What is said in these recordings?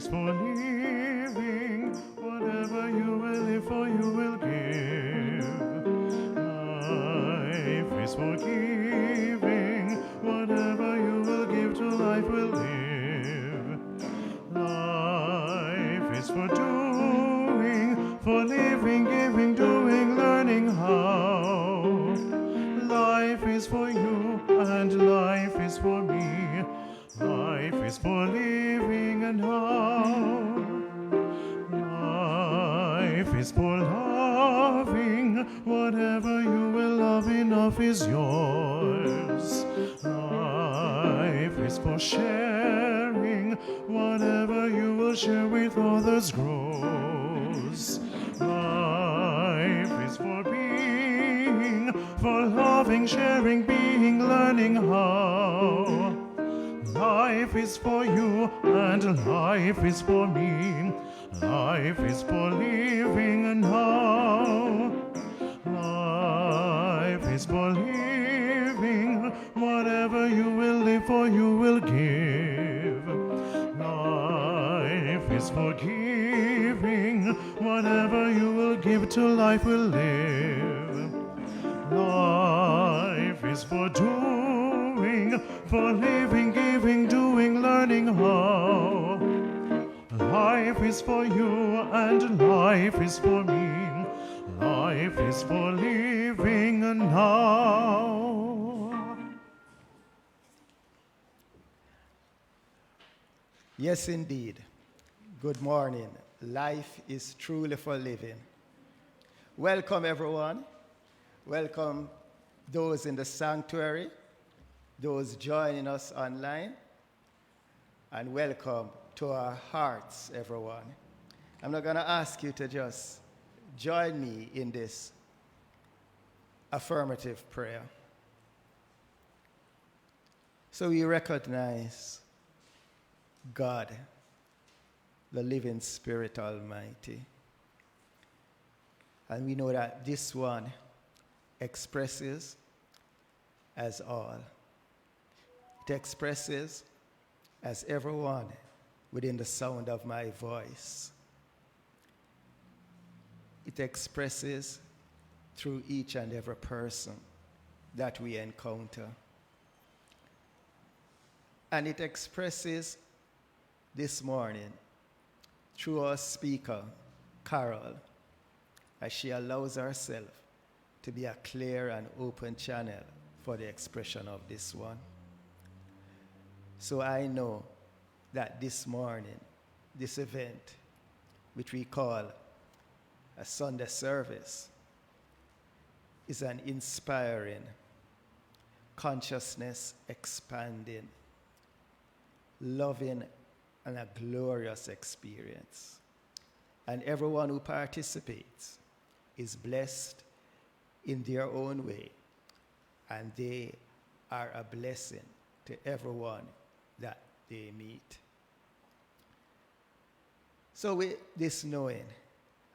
for living. Whatever you will live for, you will give. Life is for giving. Whatever you will give to life will live. Life is for doing, for living, giving, doing, learning how. Life is for you and life is for me. Life is for living and how. Life is for loving. Whatever you will love, enough is yours. Life is for sharing. Whatever you will share with others grows. Life is for being, for loving, sharing, being, learning how. Life is for you and life is for me. Life is for living and how. Life is for living. Whatever you will live for, you will give. Life is for giving. Whatever you will give to life will live. Life is for doing, for living, giving, doing, learning how. Life is for you and life is for me. Life is for living and now. Yes, indeed. Good morning. Life is truly for living. Welcome, everyone. Welcome those in the sanctuary, those joining us online, and welcome to our hearts, everyone. I'm not going to ask you to just join me in this affirmative prayer. So we recognize God, the living Spirit Almighty. And we know that this one expresses as all. It expresses as everyone within the sound of my voice. It expresses through each and every person that we encounter. And it expresses this morning through our speaker, Carol, as she allows herself to be a clear and open channel for the expression of this one. So I know that this morning, this event, which we call a Sunday service, is an inspiring, consciousness expanding, loving, and a glorious experience. And everyone who participates is blessed in their own way, and they are a blessing to everyone that they meet. So with this knowing,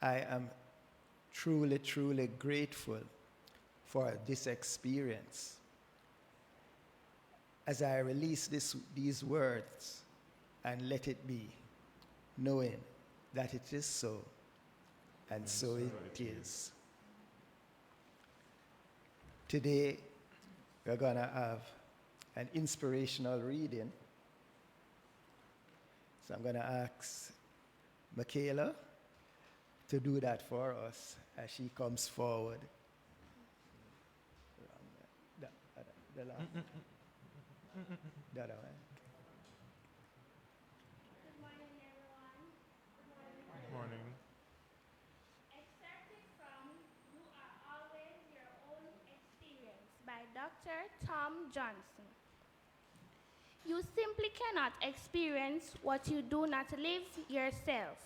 I am truly, truly grateful for this experience. As I release these words and let it be, knowing that it is so, and so it is. Today, we're going to have an inspirational reading. So I'm going to ask Michaela to do that for us as she comes forward. The last. The other one. Good morning, everyone. Good morning. Excerpted from You Are Always Your Own Experience by Dr. Tom Johnson. You simply cannot experience what you do not live yourself.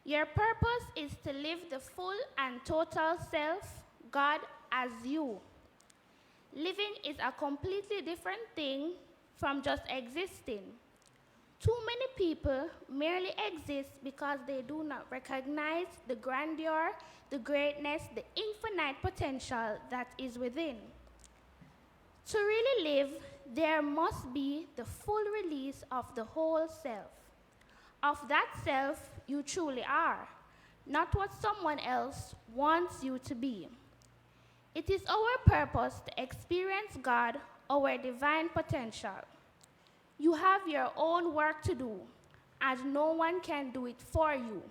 Your purpose is to live the full and total self, God as you. Living is a completely different thing from just existing. Too many people merely exist because they do not recognize the grandeur, the greatness, the infinite potential that is within. To really live, there must be the full release of the whole self. of that self you truly are, not what someone else wants you to be. It is our purpose to experience God, our divine potential. You have your own work to do, and no one can do it for you.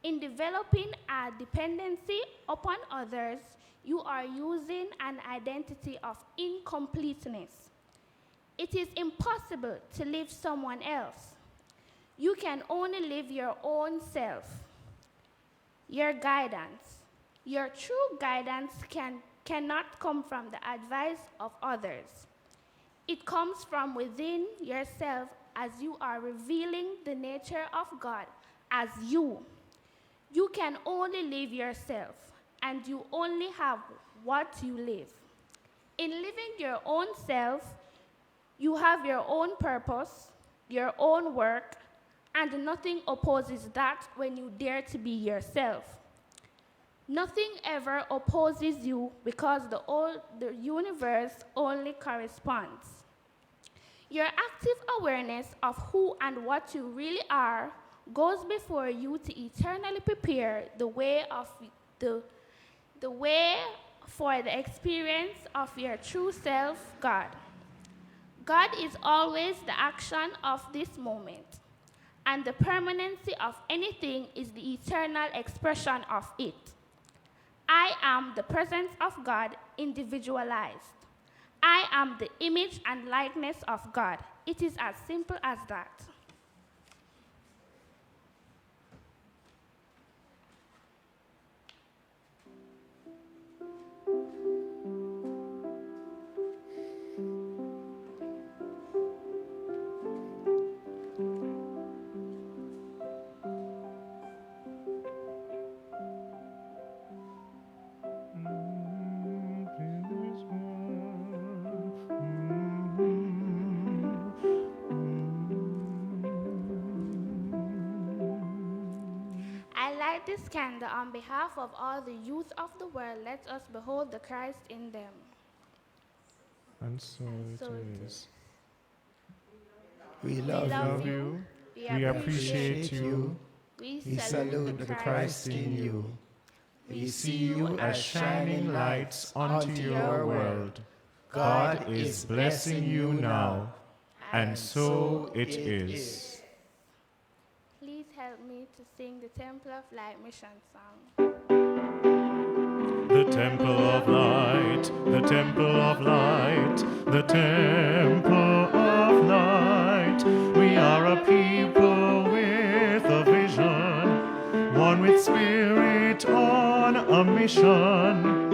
In developing a dependency upon others, you are using an identity of incompleteness. It is impossible to live someone else. You can only live your own self. Your guidance. Your true guidance cannot come from the advice of others. It comes from within yourself as you are revealing the nature of God as you. You can only live yourself, and you only have what you live. In living your own self, you have your own purpose, your own work, and nothing opposes that when you dare to be yourself. Nothing ever opposes you because the universe only corresponds. Your active awareness of who and what you really are goes before you to eternally prepare the way for the experience of your true self, God. God is always the action of this moment, and the permanency of anything is the eternal expression of it. I am the presence of God individualized. I am the image and likeness of God. It is as simple as that. I light this candle on behalf of all the youth of the world. Let us behold the Christ in them. And so so it it is. We We love love you. you. We appreciate you. We We salute salute the the Christ Christ in you. We see you as shining lights unto your world. God is blessing you now, and so it is. Please help me to sing the Temple of Light mission song. The temple of light, the temple of light, the temple of light. We are a people with a vision, one with spirit on a mission.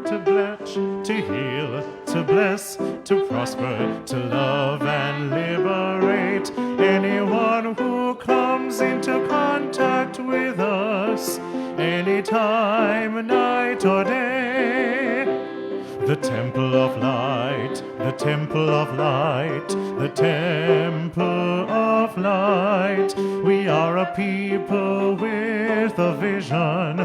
To bless, to heal, to bless, to prosper, to love and liberate anyone who comes into contact with us, anytime, night or day. The temple of light, the temple of light, the temple of light. We are a people with a vision,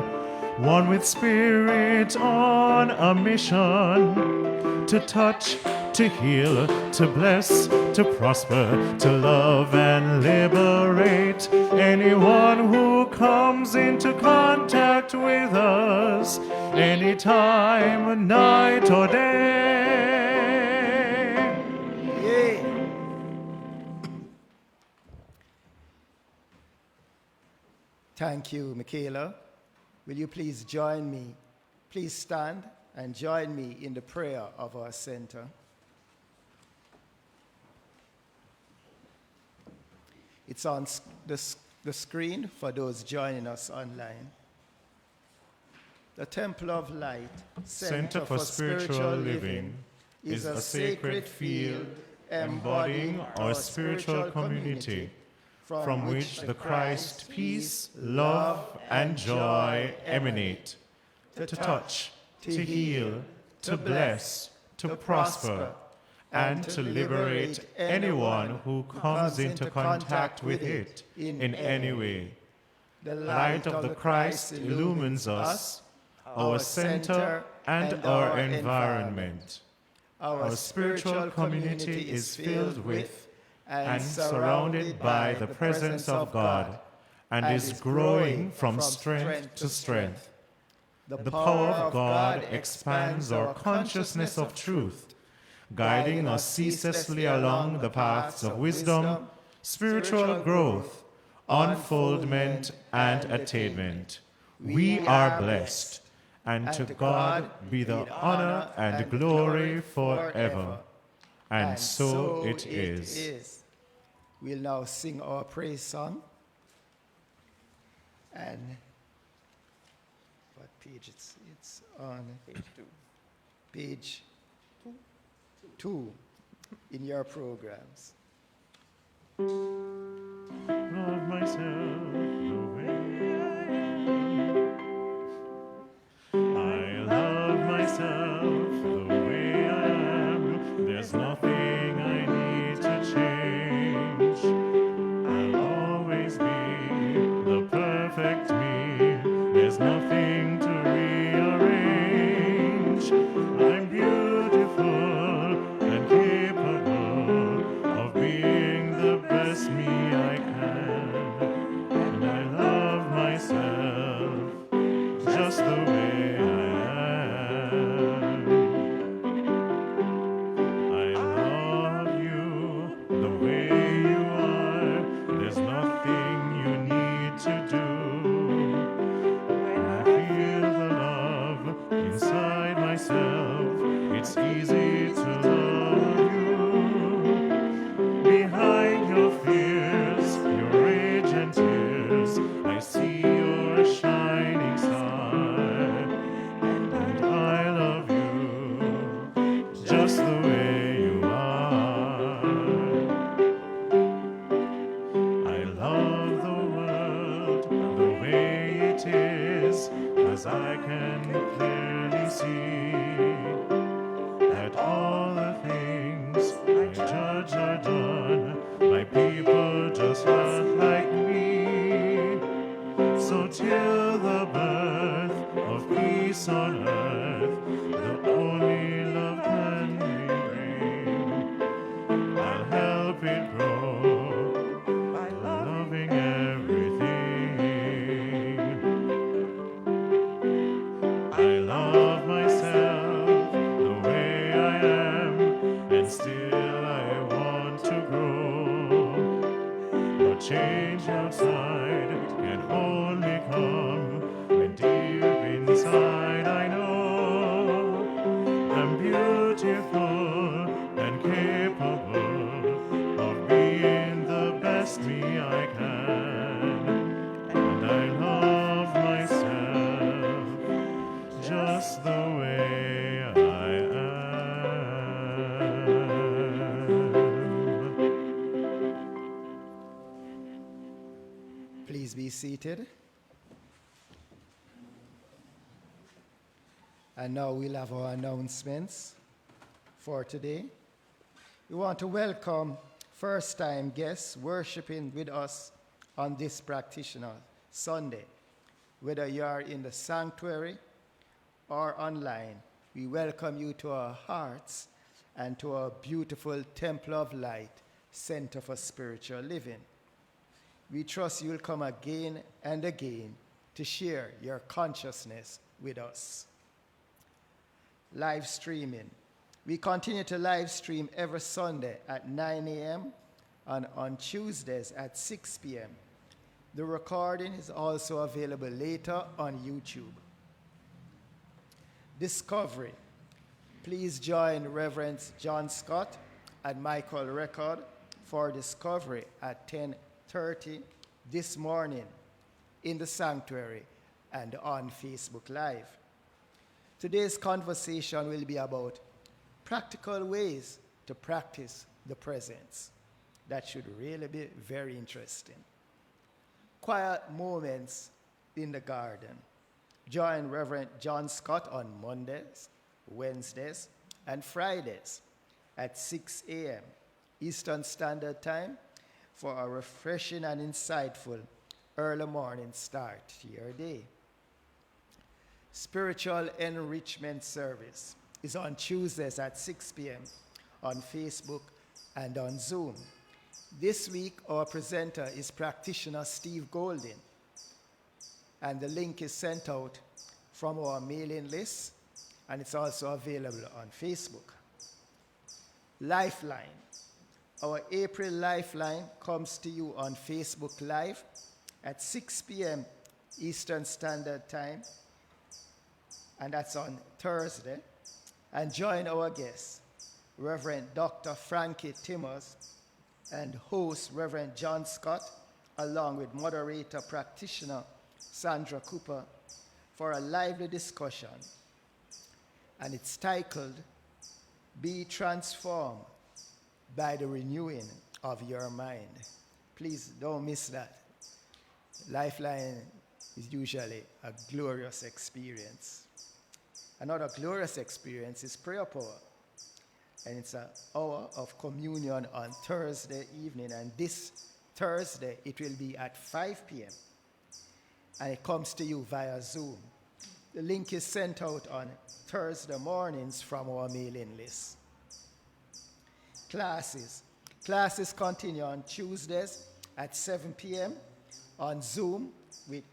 one with spirit on a mission. To touch, to heal, to bless, to prosper, to love and liberate anyone who comes into contact with us, anytime, night or day. Yay. Thank you, Michaela. Will you please join me? Please stand and join me in the prayer of our center. It's on the screen for those joining us online. The Temple of Light, Center for Spiritual Living, is a sacred field embodying our spiritual community, from which the Christ peace, love, and joy emanate. To touch, to heal, to bless, to prosper, and to liberate anyone who comes into contact with it in any way. The light of the Christ illumines us, our center, and our environment. Our spiritual community is filled with and surrounded by the presence of God, and is growing from strength to strength. The power of God expands our consciousness of truth, guiding us ceaselessly along the paths of wisdom, spiritual growth, unfoldment, and attainment. We are blessed, and to God be the honor and glory forever. And so it is. We'll now sing our praise song. And what page it's on? Page 2. Page 2 in your programs. Love myself the way I love myself the way I am. There's nothing I need to change. I'll always be the perfect me. There's nothing to rearrange. I'm beautiful and capable of being the best me I can. And I love myself just the way I am. I love you the way you are. There's nothing you need to do. When I feel the love inside myself, it's easy to love you. Behind your fears, your rage and tears, I see your shining star. And I love you just the way you are. I love the world the way it is, 'cause I can clearly see that all the things I judge are done by people just not like me. So till the birth of peace on earth, the only love can bring, I'll help it grow by loving everything. I love myself the way I am, and still I want to grow. But change outside can only come when deep inside I know I'm beautiful and capable of being the best me I can. And I love myself just the way I am. Please be seated. And now we'll have our announcements for today. We want to welcome first-time guests worshiping with us on this Practitioner Sunday. Whether you are in the sanctuary or online, we welcome you to our hearts and to our beautiful Temple of Light Center for Spiritual Living. We trust you'll come again and again to share your consciousness with us. Live streaming. We continue to live stream every Sunday at 9 a.m. and on Tuesdays at 6 p.m. The recording is also available later on YouTube. Discovery. Please join Reverends John Scott and Michael Record for Discovery at 10:30 this morning in the sanctuary and on Facebook Live. Today's conversation will be about practical ways to practice the presence. That should really be very interesting. Quiet moments in the garden. Join Reverend John Scott on Mondays, Wednesdays, and Fridays at 6 a.m. Eastern Standard Time for a refreshing and insightful early morning start to your day. Spiritual Enrichment Service is on Tuesdays at 6 p.m. on Facebook and on Zoom. This week, our presenter is practitioner Steve Golden, and the link is sent out from our mailing list, and it's also available on Facebook. Lifeline. Our April Lifeline comes to you on Facebook Live at 6 p.m. Eastern Standard Time, and that's on Thursday. And join our guests, Reverend Dr. Frankie Timmers and host Reverend John Scott, along with moderator practitioner Sandra Cooper, for a lively discussion. And it's titled, Be Transformed by the Renewing of Your Mind. Please don't miss that. Lifeline is usually a glorious experience. Another glorious experience is prayer power. And it's an hour of communion on Thursday evening. And this Thursday, it will be at 5 p.m. And it comes to you via Zoom. The link is sent out on Thursday mornings from our mailing list. Classes. Classes continue on Tuesdays at 7 p.m. on Zoom with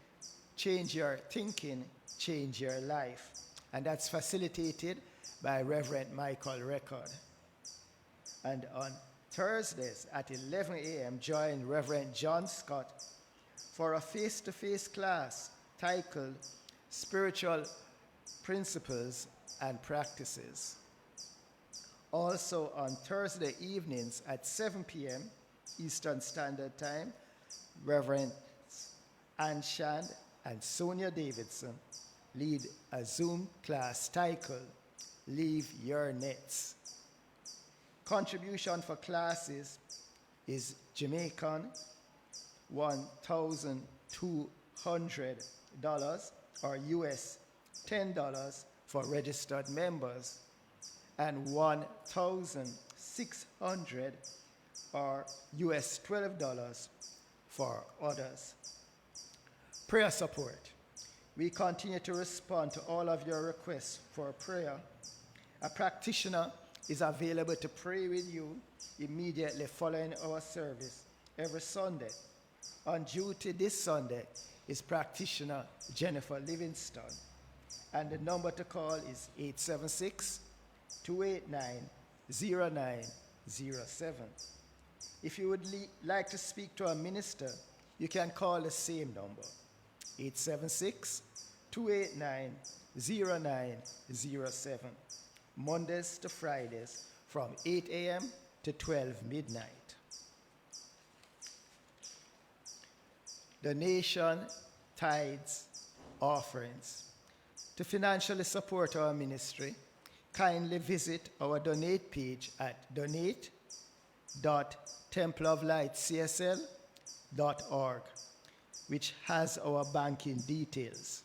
Change Your Thinking, Change Your Life. And that's facilitated by Reverend Michael Record. And on Thursdays at 11 a.m., join Reverend John Scott for a face-to-face class titled Spiritual Principles and Practices. Also on Thursday evenings at 7 p.m. Eastern Standard Time, Reverend Ann Shand and Sonia Davidson lead a Zoom class titled Leave Your Nets. Contribution for classes is Jamaican $1,200 or US $10 for registered members, and $1,600 or US $12 for others. Prayer support. We continue to respond to all of your requests for prayer. A practitioner is available to pray with you immediately following our service every Sunday. On duty this Sunday is practitioner Jennifer Livingston, and the number to call is 876-289-0907. If you would like to speak to a minister, you can call the same number, 876-289-0907, Mondays to Fridays from 8 a.m. to 12 midnight. Donation, tithes, offerings. To financially support our ministry, kindly visit our donate page at donate.templeoflightcsl.org, which has our banking details.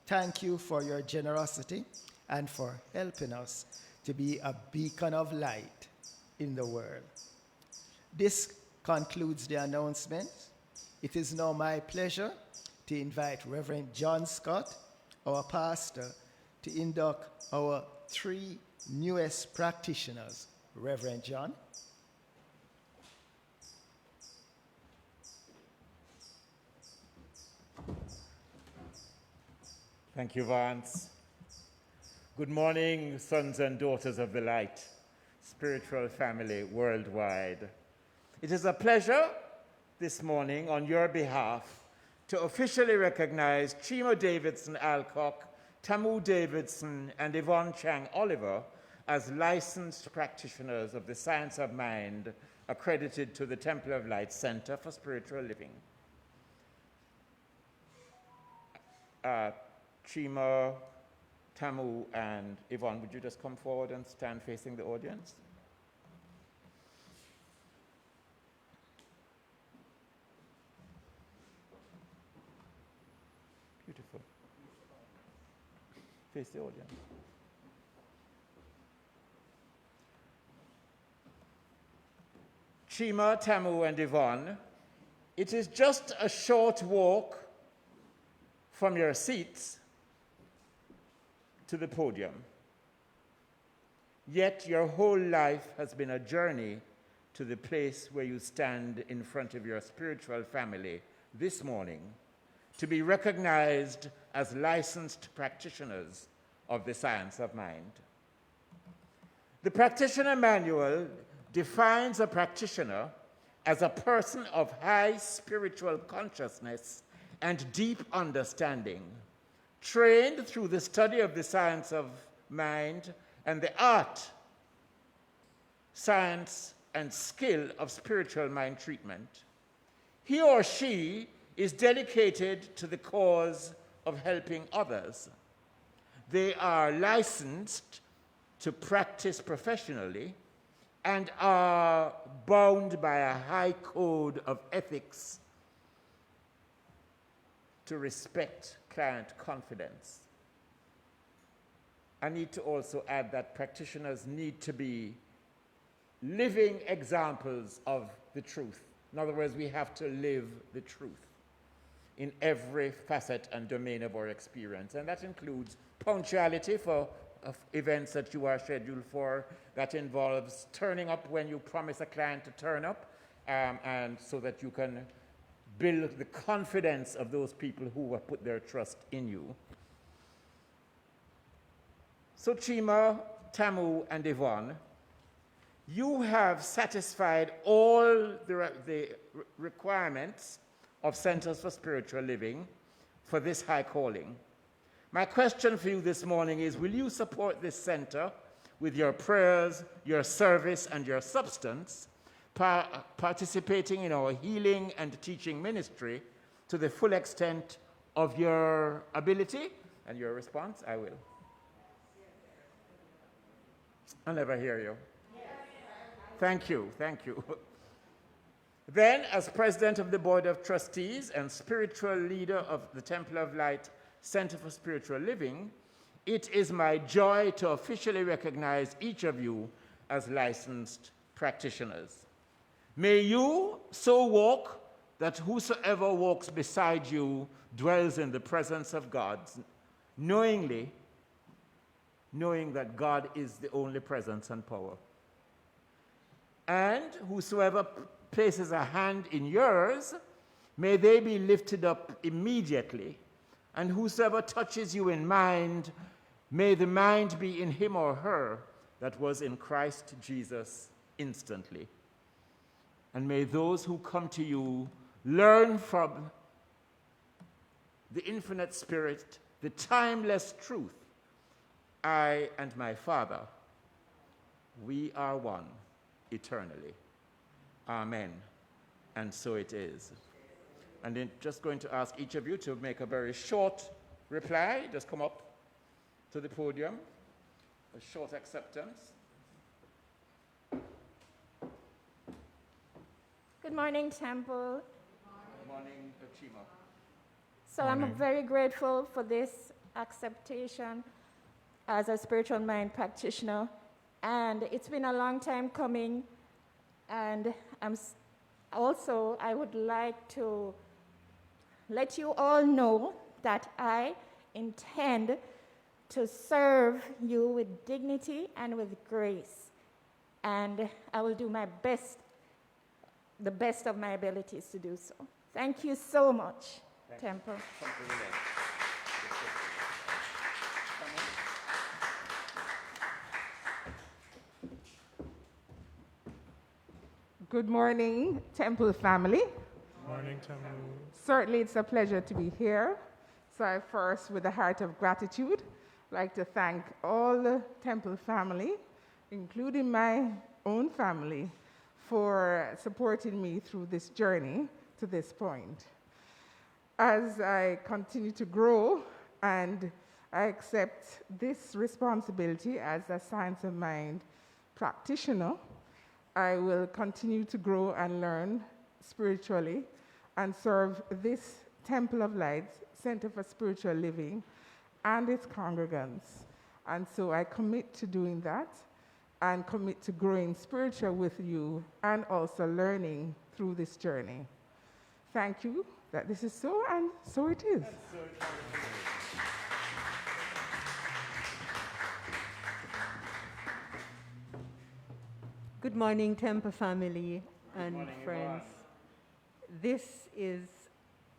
Thank you for your generosity and for helping us to be a beacon of light in the world. This concludes the announcement. It is now my pleasure to invite Reverend John Scott, our pastor, to induct our 3 newest practitioners. Reverend John. Thank you, Vance. Good morning, sons and daughters of the light, spiritual family worldwide. It is a pleasure this morning on your behalf to officially recognize Chima Davidson Alcock, Tamu Davidson, and Yvonne Chang Oliver as licensed practitioners of the Science of Mind, accredited to the Temple of Light Center for Spiritual Living. Chima, Tamu, and Yvonne, would you just come forward and stand facing the audience? Beautiful. Face the audience. Chima, Tamu, and Yvonne, it is just a short walk from your seats to the podium. Yet your whole life has been a journey to the place where you stand in front of your spiritual family this morning to be recognized as licensed practitioners of the science of mind. The practitioner manual defines a practitioner as a person of high spiritual consciousness and deep understanding, trained through the study of the science of mind and the art, science, and skill of spiritual mind treatment. He or she is dedicated to the cause of helping others. They are licensed to practice professionally and are bound by a high code of ethics to respect client confidence. I need to also add that practitioners need to be living examples of the truth. In other words, we have to live the truth in every facet and domain of our experience. And that includes punctuality for events that you are scheduled for. That involves turning up when you promise a client to turn up, and so that you can build the confidence of those people who have put their trust in you. So Chima, Tamu, and Yvonne, you have satisfied all the requirements of Centers for Spiritual Living for this high calling. My question for you this morning is, will you support this center with your prayers, your service, and your substance, participating in our healing and teaching ministry to the full extent of your ability? And your response? I will. I'll never hear you. Thank you, thank you. Then, as president of the Board of Trustees and spiritual leader of the Temple of Light Center for Spiritual Living, it is my joy to officially recognize each of you as licensed practitioners. May you so walk that whosoever walks beside you dwells in the presence of God, knowing that God is the only presence and power. And whosoever places a hand in yours, may they be lifted up immediately. And whosoever touches you in mind, may the mind be in him or her that was in Christ Jesus instantly. And may those who come to you learn from the infinite Spirit, the timeless truth. I and my Father, we are one eternally. Amen. And so it is. And then just going to ask each of you to make a very short reply. Just come up to the podium. A short acceptance. Good morning, Temple. Good morning, Chima. So Morning. I'm very grateful for this acceptation as a spiritual mind practitioner. And it's been a long time coming. And I would like to let you all know that I intend to serve you with dignity and with grace. And I will do my best, the best of my abilities to do so. Thank you so much, Temple. Come to the left. Good morning, Temple family. Morning, Tamu. Certainly it's a pleasure to be here. So I first, with a heart of gratitude, like to thank all the Temple family, including my own family, for supporting me through this journey to this point. As I continue to grow and I accept this responsibility as a Science of Mind practitioner, I will continue to grow and learn spiritually and serve this Temple of Light Center for Spiritual Living and its congregants. And so I commit to doing that and commit to growing spiritual with you and also learning through this journey. Thank you that this is so, and so it is. Good morning, Temple family and friends. This is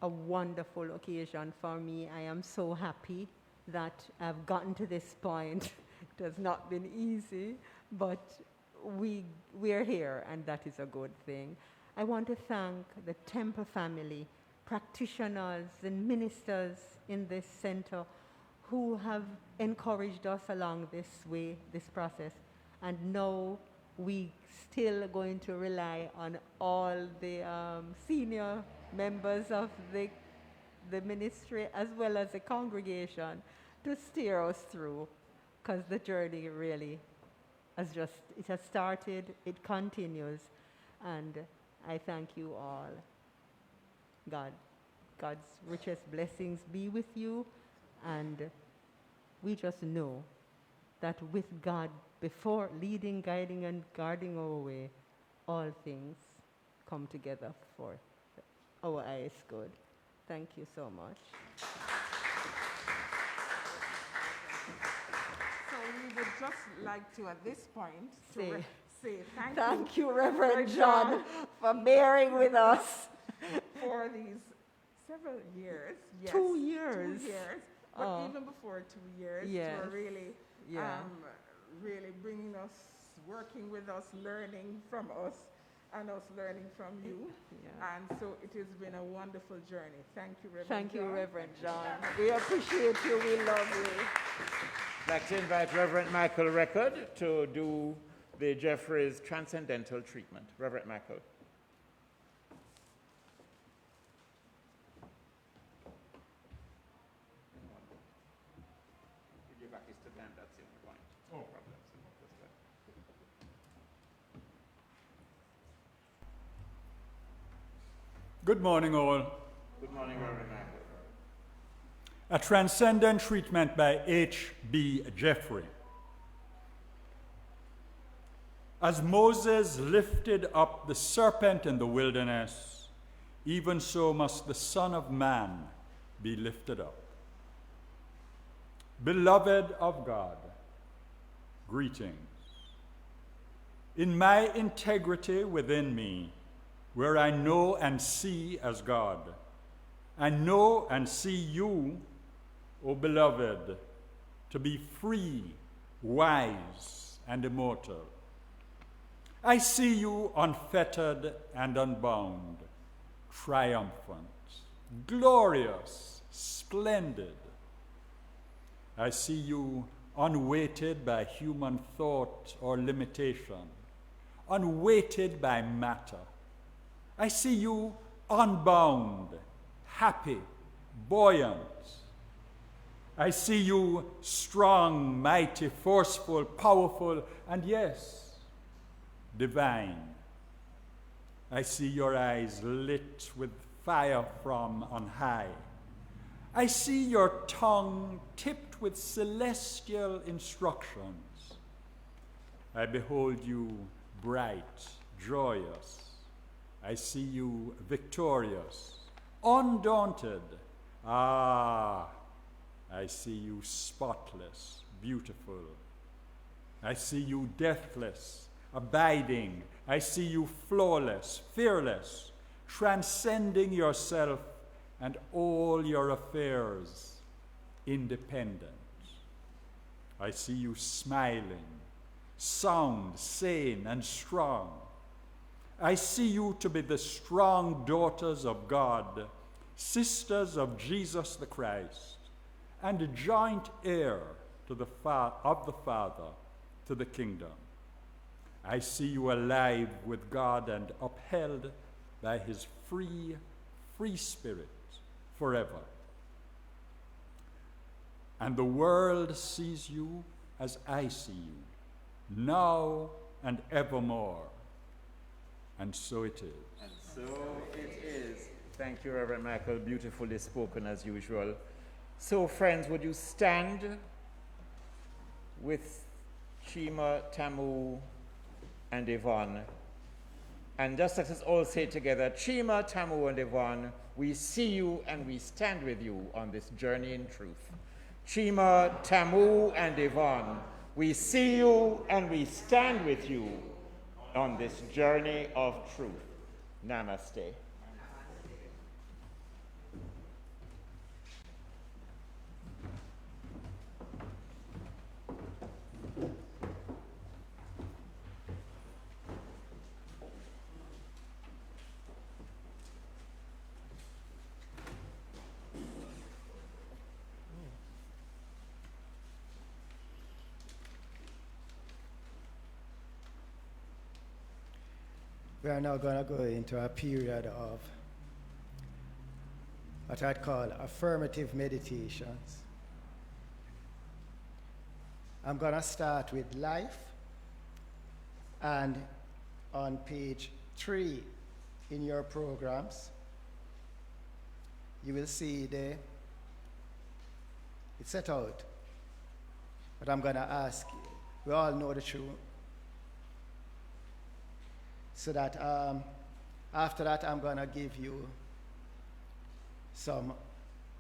a wonderful occasion for me. I am so happy that I've gotten to this point. It has not been easy, but we're here, and that is a good thing. I want to thank the Temple family, practitioners and ministers in this center who have encouraged us along this way, this process. And now we still going to rely on all the senior members of the ministry as well as the congregation to steer us through, because the journey really has started, it continues, and I thank you all. God's richest blessings be with you, and we just know that with God before leading, guiding, and guarding our way, all things come together for our highest good. Thank you so much. So we would just like to, at this point, Say say thank you, Reverend John, for bearing with us. for these several years. Yes, 2 years. 2 years. But even before 2 years, Yes. you were really, Yeah. really bringing us, working with us, learning from us, and us learning from you. Yeah. And so it has been a wonderful journey. Thank you, Reverend Thank you, John. Reverend John. We appreciate you. We love you. I'd like to invite Reverend Michael Record to do the Jeffries Transcendental Treatment. Reverend Michael. Good morning, all. Good morning, Reverend Michael. A Transcendent Treatment by H.B. Jeffrey. As Moses lifted up the serpent in the wilderness, even so must the Son of Man be lifted up. Beloved of God, greetings. In my integrity within me, where I know and see as God, I know and see you, O beloved, to be free, wise, and immortal. I see you unfettered and unbound, triumphant, glorious, splendid. I see you unweighted by human thought or limitation, unweighted by matter. I see you unbound, happy, buoyant. I see you strong, mighty, forceful, powerful, and yes, divine. I see your eyes lit with fire from on high. I see your tongue tipped with celestial instructions. I behold you bright, joyous. I see you victorious, undaunted. Ah, I see you spotless, beautiful. I see you deathless, abiding. I see you flawless, fearless, transcending yourself and all your affairs, independent. I see you smiling, sound, sane, and strong. I see you to be the strong daughters of God, sisters of Jesus the Christ, and a joint heir to of the Father to the kingdom. I see you alive with God and upheld by his free spirit forever. And the world sees you as I see you, now and evermore. And so it is. And so it is. Thank you, Reverend Michael. Beautifully spoken as usual. So, friends, would you stand with Chima, Tamu, and Yvonne? And just let us all say together, Chima, Tamu, and Yvonne, we see you and we stand with you on this journey in truth. Chima, Tamu, and Yvonne, we see you and we stand with you on this journey of truth. Namaste. We are now going to go into a period of what I'd call affirmative meditations. I'm going to start with life, and on page 3 in your programs, you will see it's set out. But I'm going to ask you, we all know the truth. So that after that, I'm going to give you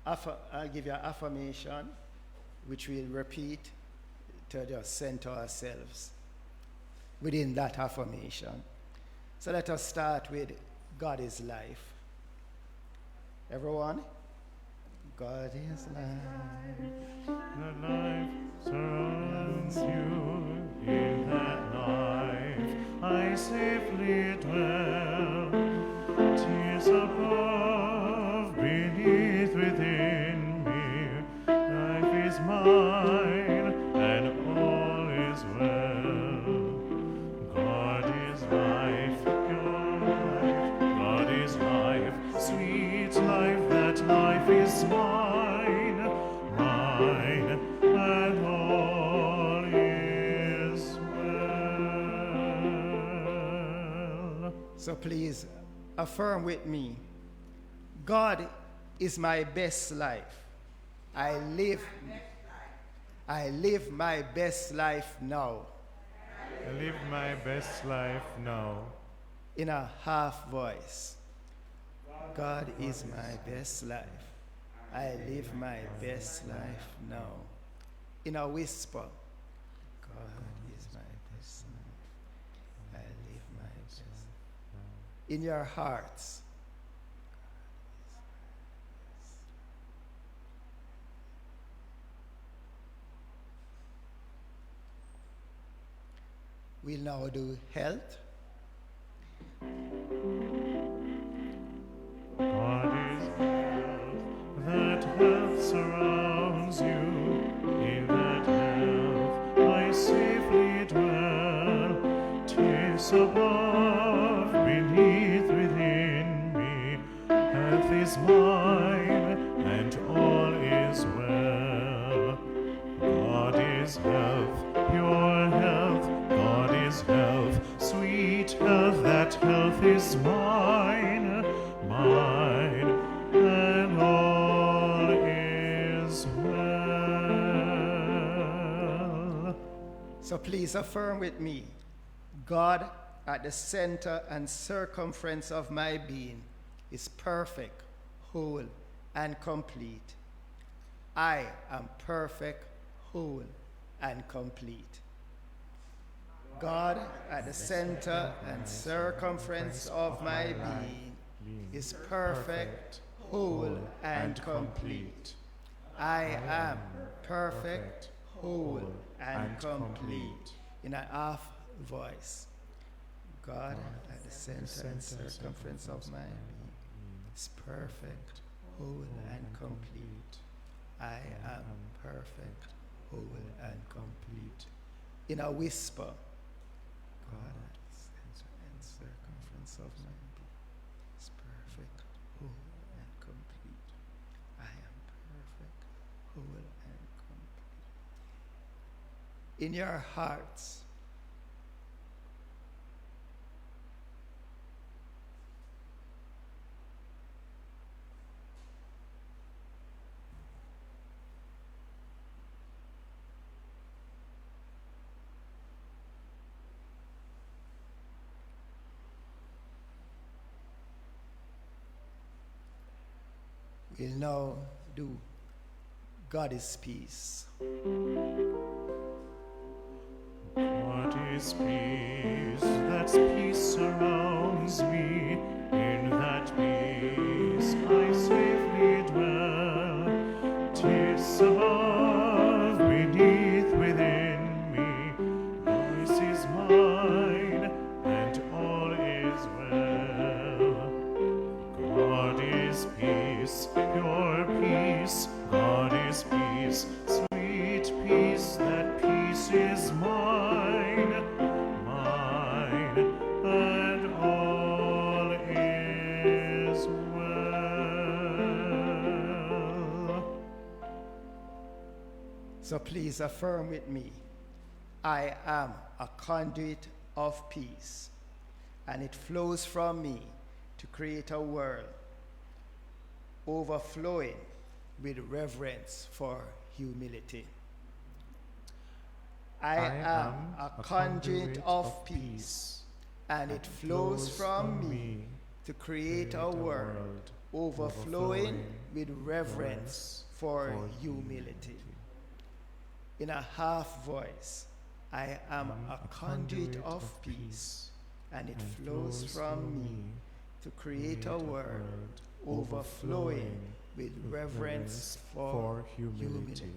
I'll give you an affirmation, which we'll repeat to just center ourselves within that affirmation. So let us start with God is life. Everyone? God is life. The life surrounds you. In that life I safely dwell. Tears above, beneath, within me. Life is mine, and all is well. God is life, your life. God is life, sweet life. That life is mine, mine, and all is well. So please affirm with me. God is my best life. I live my best life now. I live my best life now. In a half voice. God is my best life. I live my best life now. In a whisper. God is my best life. I live my best life. In your hearts. We'll now do health. God is health, that health surrounds you. In that health I safely dwell. 'Tis above, beneath, within me. Health is mine, and all is well. God is health, pure health. God is health, sweet health. That health is mine, mine, and all is well. So please affirm with me. God at the center and circumference of my being is perfect, whole, and complete. I am perfect, whole, and complete. God at the center and circumference of my being is perfect, whole, and complete. I am perfect, whole, and complete. In a half voice. God at the center and circumference of my being is perfect, whole, and complete. I am perfect, whole, and complete. In a whisper. God at the center and circumference of my being is perfect, whole, and complete. I am perfect, whole, and complete. In your hearts. We'll now do God is peace. What is peace? That God's peace surrounds me. In that peace I safely dwell. 'Tis above, beneath, within me. Voice is mine, and all is well. God is peace, pure peace. God is peace, sweet peace. That peace is mine, mine, and all is well. So please affirm with me, I am a conduit of peace, and it flows from me to create a world overflowing with reverence for humility. I am a conduit of peace, and it flows from me to create a world overflowing with reverence for humility. In a half voice, I am a conduit of peace, and it flows from me to create a world overflowing with reverence for humility.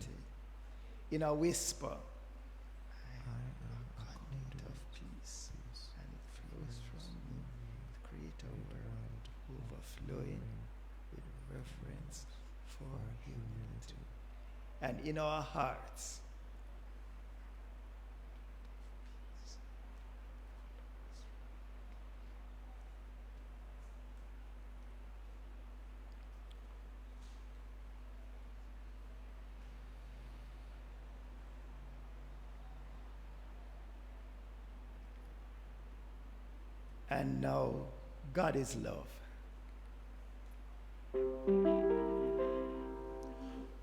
In a whisper, I am a conduit of peace, and it flows from me to create a world overflowing with reverence for humility. And in our hearts, and now, God is love.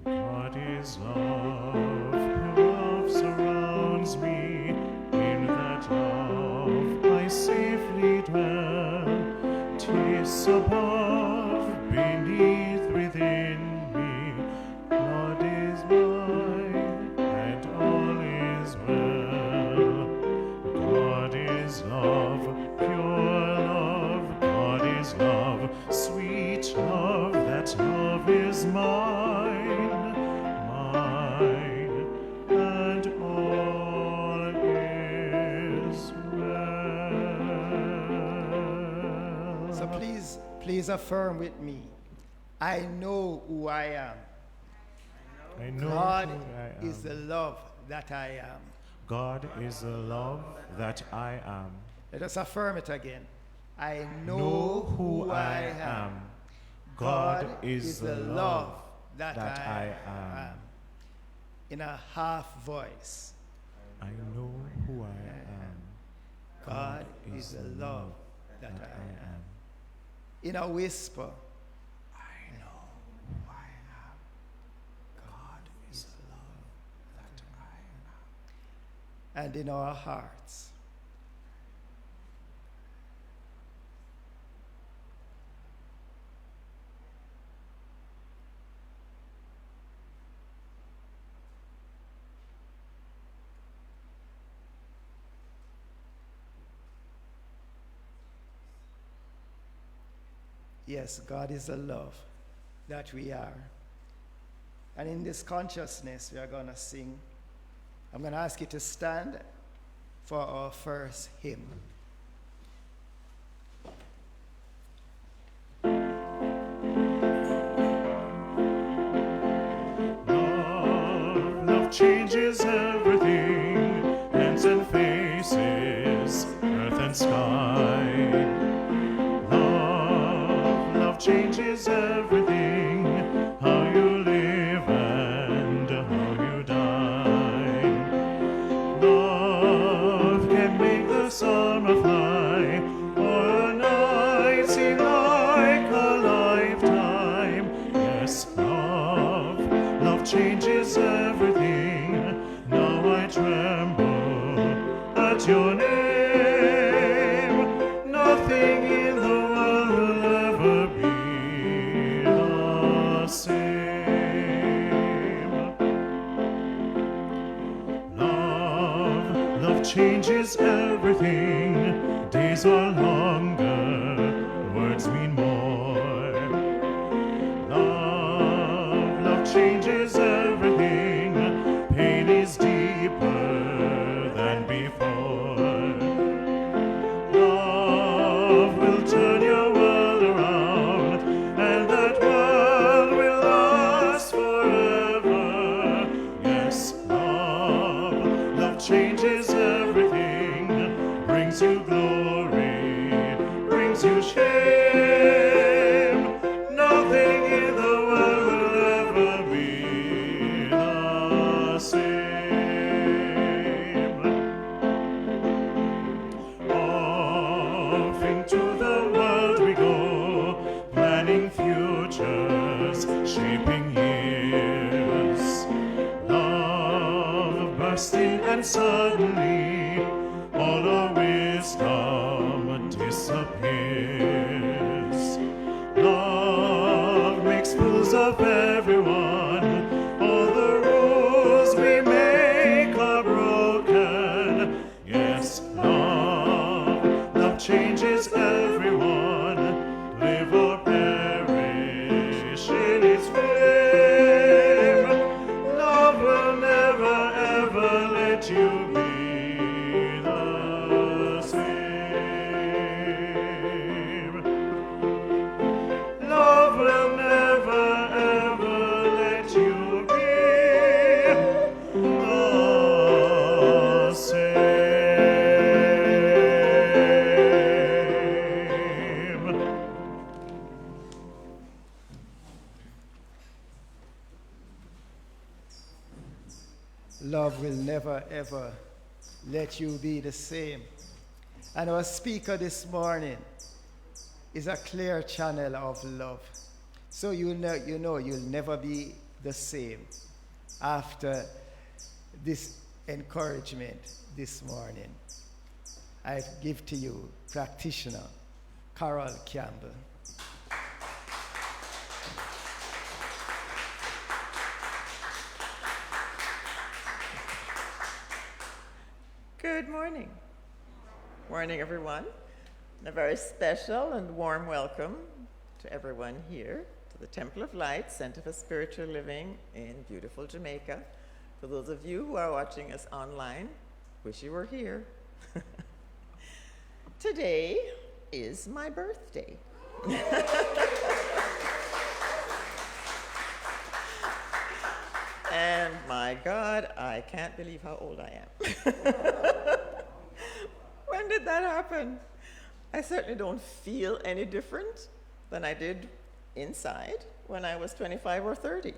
God is love, love surrounds me. In that love I safely dwell. 'Tis above, beneath, within me. God is mine, and all is well. God is love, pure love. God is love, sweet love. That love is mine, mine, and all is well. So please affirm with me, I know who I am. I know God who I am. is the love that I am. God is the love that I am. Let us affirm it again. I know who I am. God is the love that I am. In a half voice, I know who I am. God is the love that I am. In a whisper, I know who I am. God is the love that I am. And in our hearts, yes, God is the love that we are. And in this consciousness, we are going to sing. I'm going to ask you to stand for our first hymn. Love changes everything, hands and faces, earth and sky. Love changes everything, how you live and how you die. Love can make the summer fly, or a night seem like a lifetime. Yes, love changes everything. Now I tremble at your name. Nothing in the world will ever be the same. Love changes everything. Day days are longer, words mean more. Love changes everything. Pain is deeper than before. Love will turn your world around, and that world will last forever. Yes, love changes everything, brings you glory, brings you shame. Nothing in the world will ever be the same. Off into the world we go, planning futures, shaping years. Love burst in, and suddenly all our wisdom disappears. Love makes fools of everyone. All the rules we make are broken. Yes, love changes everyone. Live or perish in its flame. Love will never ever let you be the same. Love will never ever let you be the same. Love will never ever let you be the same. And our speaker this morning is a clear channel of love. So you know you'll never be the same after this encouragement this morning. I give to you practitioner Carol Campbell. Good morning. Morning, everyone. And a very special and warm welcome to everyone here to the Temple of Light, Center for Spiritual Living in beautiful Jamaica. For those of you who are watching us online, wish you were here. Today is my birthday. And my God, I can't believe how old I am. When did that happen? I certainly don't feel any different than I did inside when I was 25 or 30.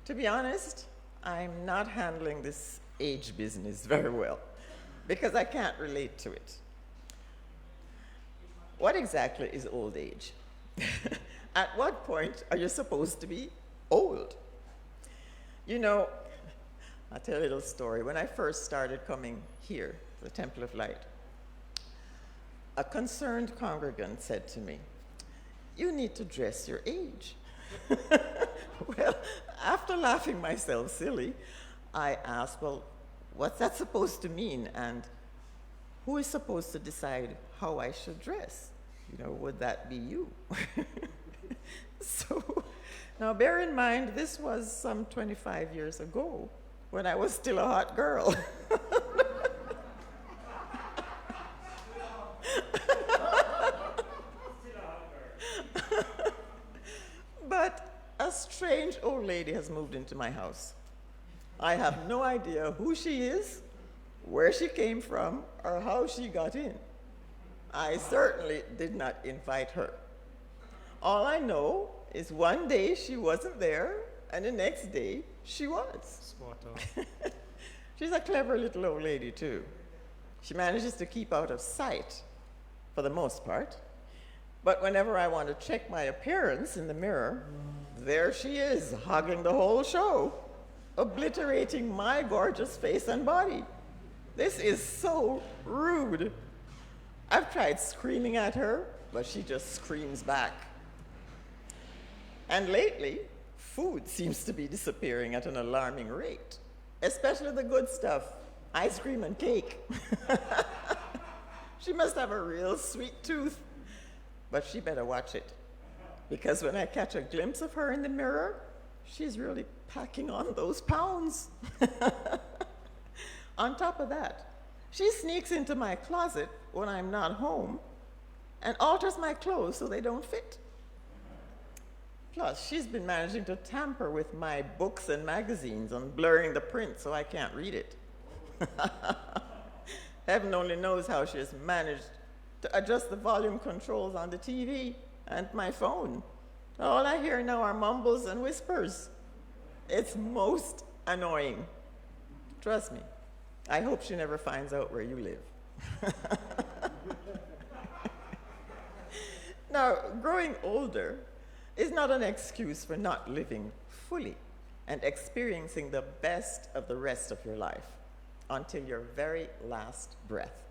To be honest, I'm not handling this age business very well because I can't relate to it. What exactly is old age? At what point are you supposed to be old? You know, I'll tell you a little story. When I first started coming here to the Temple of Light, a concerned congregant said to me, "You need to dress your age." Well, after laughing myself silly, I asked, well, what's that supposed to mean? And who is supposed to decide how I should dress? You know, would that be you? So, now bear in mind, this was some 25 years ago when I was still a hot girl. But a strange old lady has moved into my house. I have no idea who she is, where she came from, or how she got in. I certainly did not invite her. All I know is one day she wasn't there, and the next day she was. She's a clever little old lady, too. She manages to keep out of sight, for the most part. But whenever I want to check my appearance in the mirror, there she is, hogging the whole show, obliterating my gorgeous face and body. This is so rude. I've tried screaming at her, but she just screams back. And lately, food seems to be disappearing at an alarming rate, especially the good stuff, ice cream and cake. She must have a real sweet tooth. But she better watch it. Because when I catch a glimpse of her in the mirror, she's really packing on those pounds. On top of that, she sneaks into my closet when I'm not home and alters my clothes so they don't fit. Plus, she's been managing to tamper with my books and magazines and blurring the print so I can't read it. Heaven only knows how she has managed to adjust the volume controls on the TV and my phone. All I hear now are mumbles and whispers. It's most annoying. Trust me, I hope she never finds out where you live. Now, growing older is not an excuse for not living fully and experiencing the best of the rest of your life until your very last breath.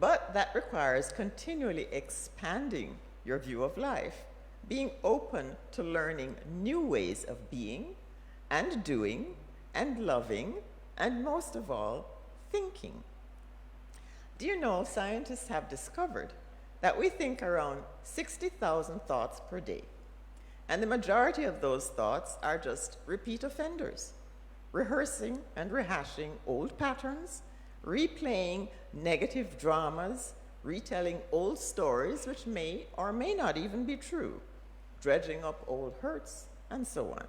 But that requires continually expanding your view of life, being open to learning new ways of being and doing and loving and most of all, thinking. Do you know scientists have discovered that we think around 60,000 thoughts per day, and the majority of those thoughts are just repeat offenders, rehearsing and rehashing old patterns, replaying negative dramas, retelling old stories which may or may not even be true, dredging up old hurts, and so on.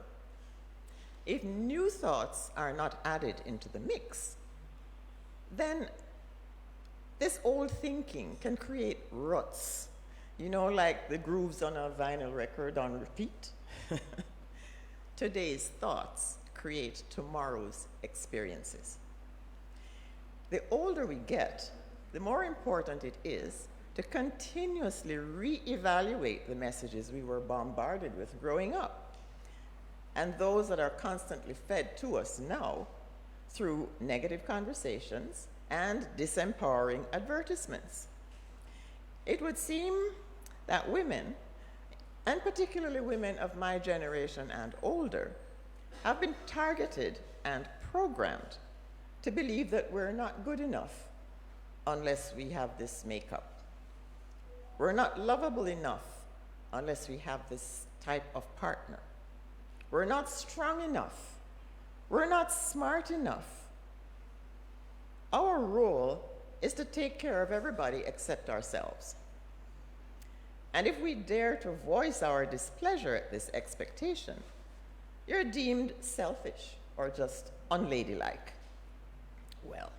If new thoughts are not added into the mix, then this old thinking can create ruts, you know, like the grooves on a vinyl record on repeat. Today's thoughts create tomorrow's experiences. The older we get, the more important it is to continuously reevaluate the messages we were bombarded with growing up, and those that are constantly fed to us now through negative conversations and disempowering advertisements. It would seem that women, and particularly women of my generation and older, have been targeted and programmed to believe that we're not good enough unless we have this makeup. We're not lovable enough unless we have this type of partner. We're not strong enough. We're not smart enough. Our role is to take care of everybody except ourselves. And if we dare to voice our displeasure at this expectation, you're deemed selfish or just unladylike. Well,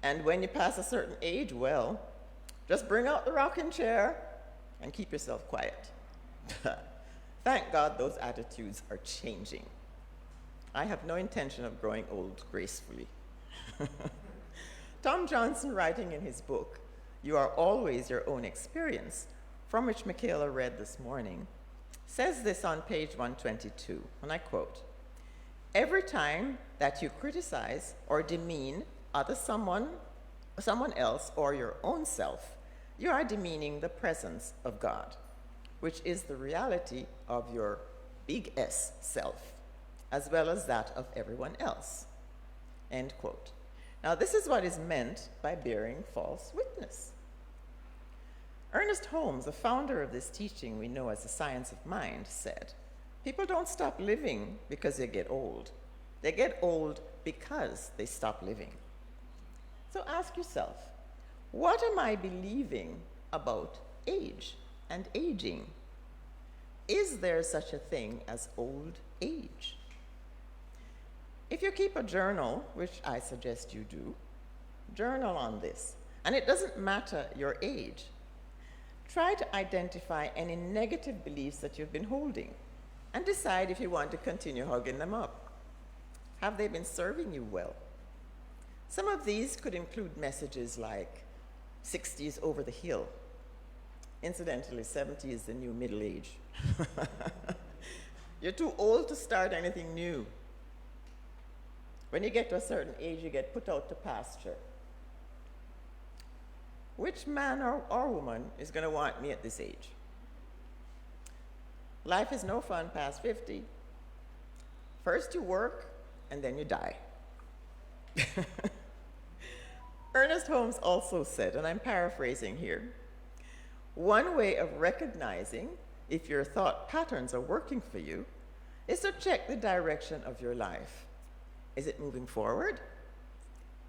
and when you pass a certain age, well, just bring out the rocking chair and keep yourself quiet. Thank God those attitudes are changing. I have no intention of growing old gracefully. Tom Johnson, writing in his book, You Are Always Your Own Experience, from which Michaela read this morning, says this on page 122, and I quote, "Every time that you criticize or demean someone else or your own self, you are demeaning the presence of God, which is the reality of your big S self, as well as that of everyone else." End quote. Now, this is what is meant by bearing false witness. Ernest Holmes, the founder of this teaching we know as the science of mind, said, "People don't stop living because they get old. They get old because they stop living." So ask yourself, what am I believing about age and aging? Is there such a thing as old age? If you keep a journal, which I suggest you do, journal on this. And it doesn't matter your age. Try to identify any negative beliefs that you've been holding and decide if you want to continue hugging them up. Have they been serving you well? Some of these could include messages like 60 is over the hill. Incidentally, 70 is the new middle age. You're too old to start anything new. When you get to a certain age, you get put out to pasture. Which man or woman is going to want me at this age? Life is no fun past 50. First you work, and then you die. Ernest Holmes also said, and I'm paraphrasing here, one way of recognizing if your thought patterns are working for you is to check the direction of your life. Is it moving forward?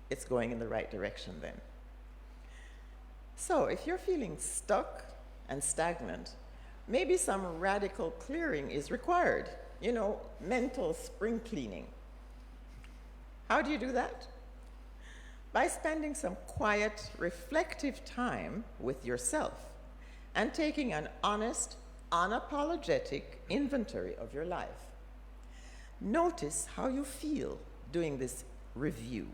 It's going in the right direction then. So if you're feeling stuck and stagnant, maybe some radical clearing is required. You know, mental spring cleaning. How do you do that? By spending some quiet, reflective time with yourself and taking an honest, unapologetic inventory of your life. Notice how you feel doing this review.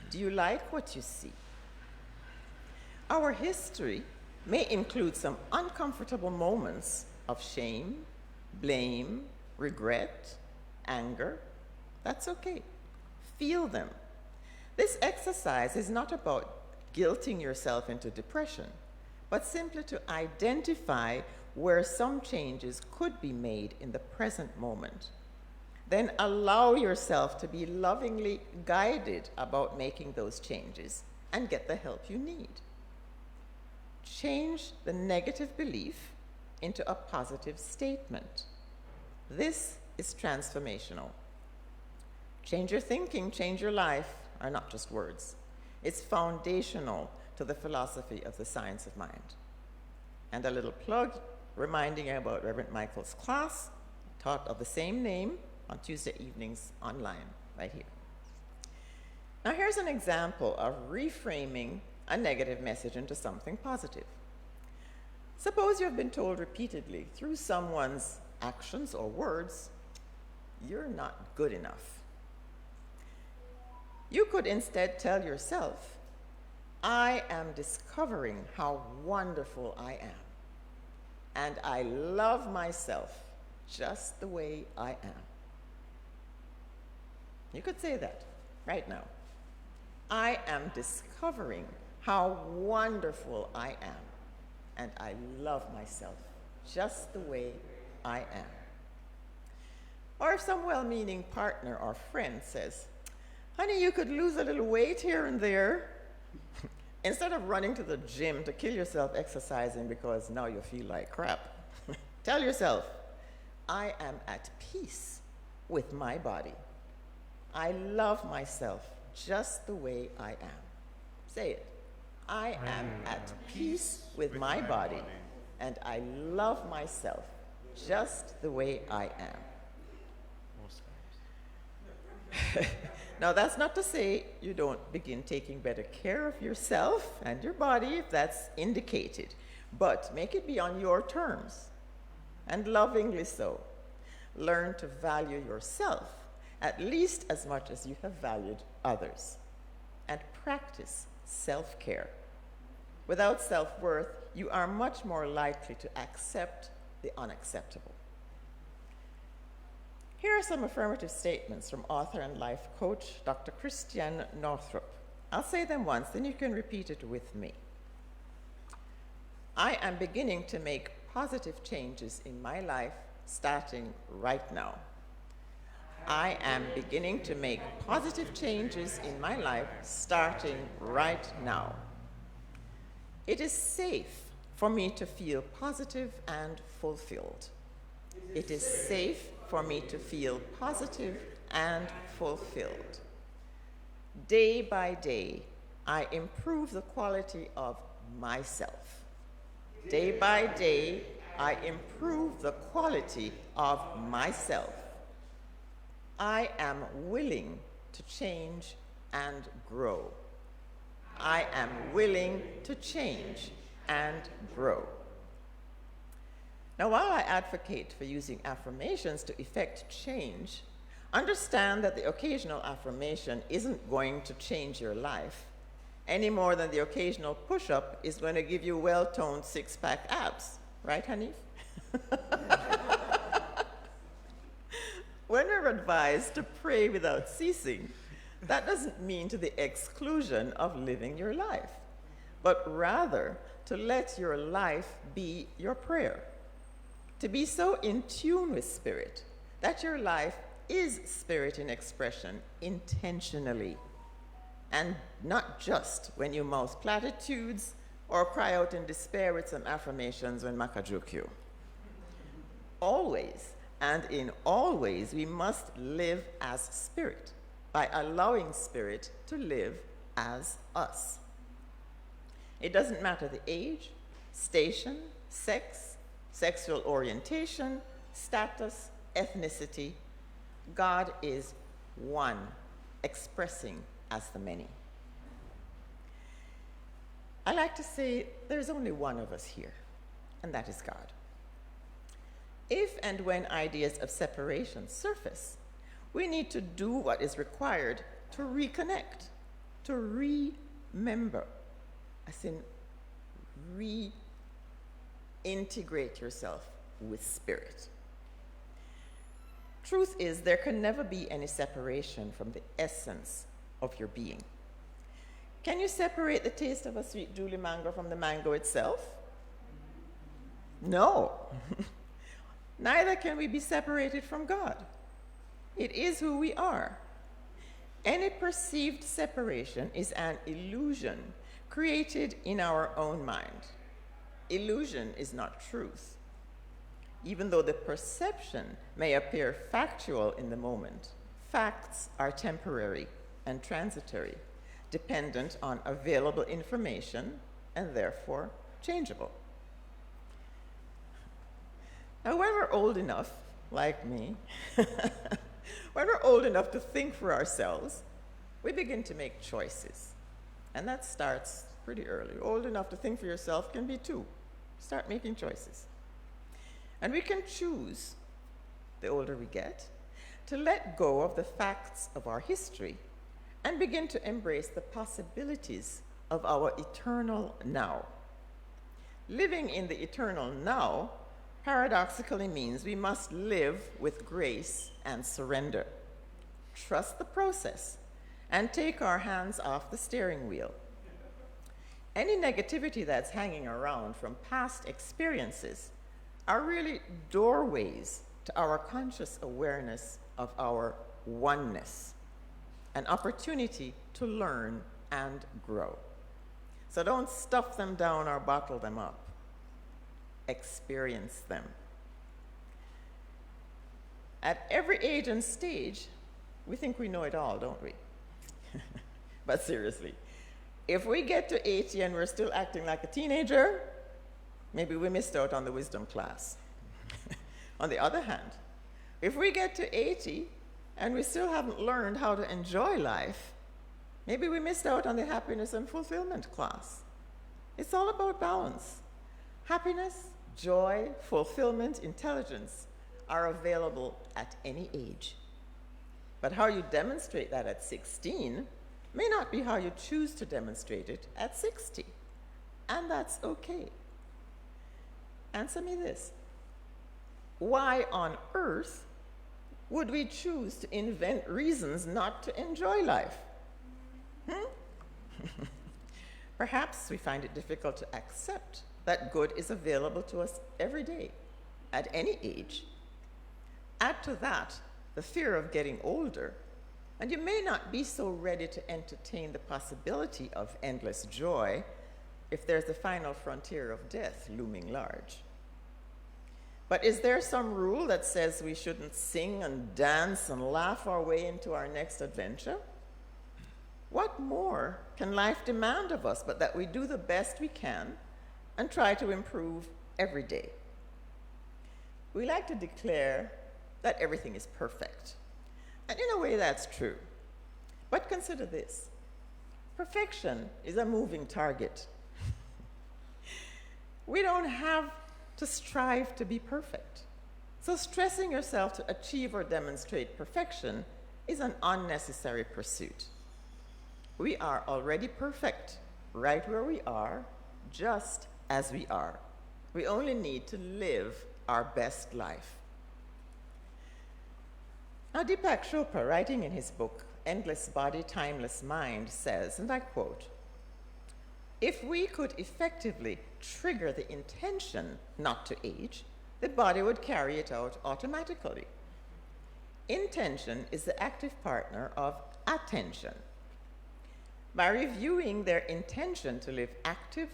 Do you like what you see? Our history may include some uncomfortable moments of shame, blame, regret, anger. That's okay. Feel them. This exercise is not about guilting yourself into depression, but simply to identify where some changes could be made in the present moment. Then allow yourself to be lovingly guided about making those changes and get the help you need. Change the negative belief into a positive statement. This is transformational. Change your thinking, change your life are not just words. It's foundational to the philosophy of the science of mind. And a little plug reminding you about Reverend Michael's class, taught of the same name on Tuesday evenings online, right here. Now here's an example of reframing a negative message into something positive. Suppose you've been told repeatedly through someone's actions or words, you're not good enough. You could instead tell yourself, I am discovering how wonderful I am, and I love myself just the way I am. You could say that right now. I am discovering how wonderful I am, and I love myself just the way I am. Or if some well-meaning partner or friend says, honey, you could lose a little weight here and there, instead of running to the gym to kill yourself exercising because now you feel like crap, tell yourself, I am at peace with my body. I love myself just the way I am. Say it. I am at peace with my body, and I love myself just the way I am. Now, that's not to say you don't begin taking better care of yourself and your body if that's indicated, but make it be on your terms, and lovingly so. Learn to value yourself at least as much as you have valued others, and practice self-care. Without self-worth, you are much more likely to accept the unacceptable. Here are some affirmative statements from author and life coach, Dr. Christiane Northrup. I'll say them once, then you can repeat it with me. I am beginning to make positive changes in my life starting right now. I am beginning to make positive changes in my life starting right now. It is safe for me to feel positive and fulfilled. It is safe for me to feel positive and fulfilled. Day by day, I improve the quality of myself. Day by day, I improve the quality of myself. I am willing to change and grow. I am willing to change and grow. Now, while I advocate for using affirmations to effect change, understand that the occasional affirmation isn't going to change your life any more than the occasional push-up is going to give you well-toned six-pack abs. Right, Hanif? When we're advised to pray without ceasing, that doesn't mean to the exclusion of living your life, but rather to let your life be your prayer. To be so in tune with spirit that your life is spirit in expression intentionally. and not just when you mouth platitudes or cry out in despair with some affirmations when Makajukyu. Always and in all ways, we must live as spirit by allowing spirit to live as us. It doesn't matter the age, station, sex, sexual orientation, status, ethnicity. God is one, expressing as the many. I like to say there's only one of us here, and that is God. If and when ideas of separation surface, we need to do what is required to reconnect, to remember, as in reintegrate yourself with spirit. Truth is, there can never be any separation from the essence of your being. Can you separate the taste of a sweet Julie mango from the mango itself? No. Neither can we be separated from God. It is who we are. Any perceived separation is an illusion created in our own mind. Illusion is not truth. Even though the perception may appear factual in the moment, facts are temporary and transitory, dependent on available information and therefore changeable. Now, when we're old enough, like me, when we're old enough to think for ourselves, we begin to make choices. And that starts pretty early. Old enough to think for yourself can be 2. Start making choices. And we can choose, the older we get, to let go of the facts of our history and begin to embrace the possibilities of our eternal now. Living in the eternal now paradoxically means we must live with grace and surrender, trust the process, and take our hands off the steering wheel. Any negativity that's hanging around from past experiences are really doorways to our conscious awareness of our oneness, an opportunity to learn and grow. So don't stuff them down or bottle them up. Experience them. At every age and stage, we think we know it all, don't we? But seriously, if we get to 80 and we're still acting like a teenager, maybe we missed out on the wisdom class. On the other hand, if we get to 80 and we still haven't learned how to enjoy life, maybe we missed out on the happiness and fulfillment class. It's all about balance. Happiness, joy, fulfillment, intelligence are available at any age. But how you demonstrate that at 16 may not be how you choose to demonstrate it at 60. And that's okay. Answer me this. Why on earth would we choose to invent reasons not to enjoy life? Perhaps we find it difficult to accept that good is available to us every day, at any age. Add to that the fear of getting older, and you may not be so ready to entertain the possibility of endless joy if there's the final frontier of death looming large. But is there some rule that says we shouldn't sing and dance and laugh our way into our next adventure? What more can life demand of us but that we do the best we can and try to improve every day? We like to declare that everything is perfect. And in a way, that's true. But consider this. Perfection is a moving target. We don't have to strive to be perfect. So stressing yourself to achieve or demonstrate perfection is an unnecessary pursuit. We are already perfect, right where we are, just as we are. We only need to live our best life. Now, Deepak Chopra, writing in his book, Endless Body, Timeless Mind, says, and I quote, "If we could effectively trigger the intention not to age, the body would carry it out automatically. Intention is the active partner of attention. By reviewing their intention to live active,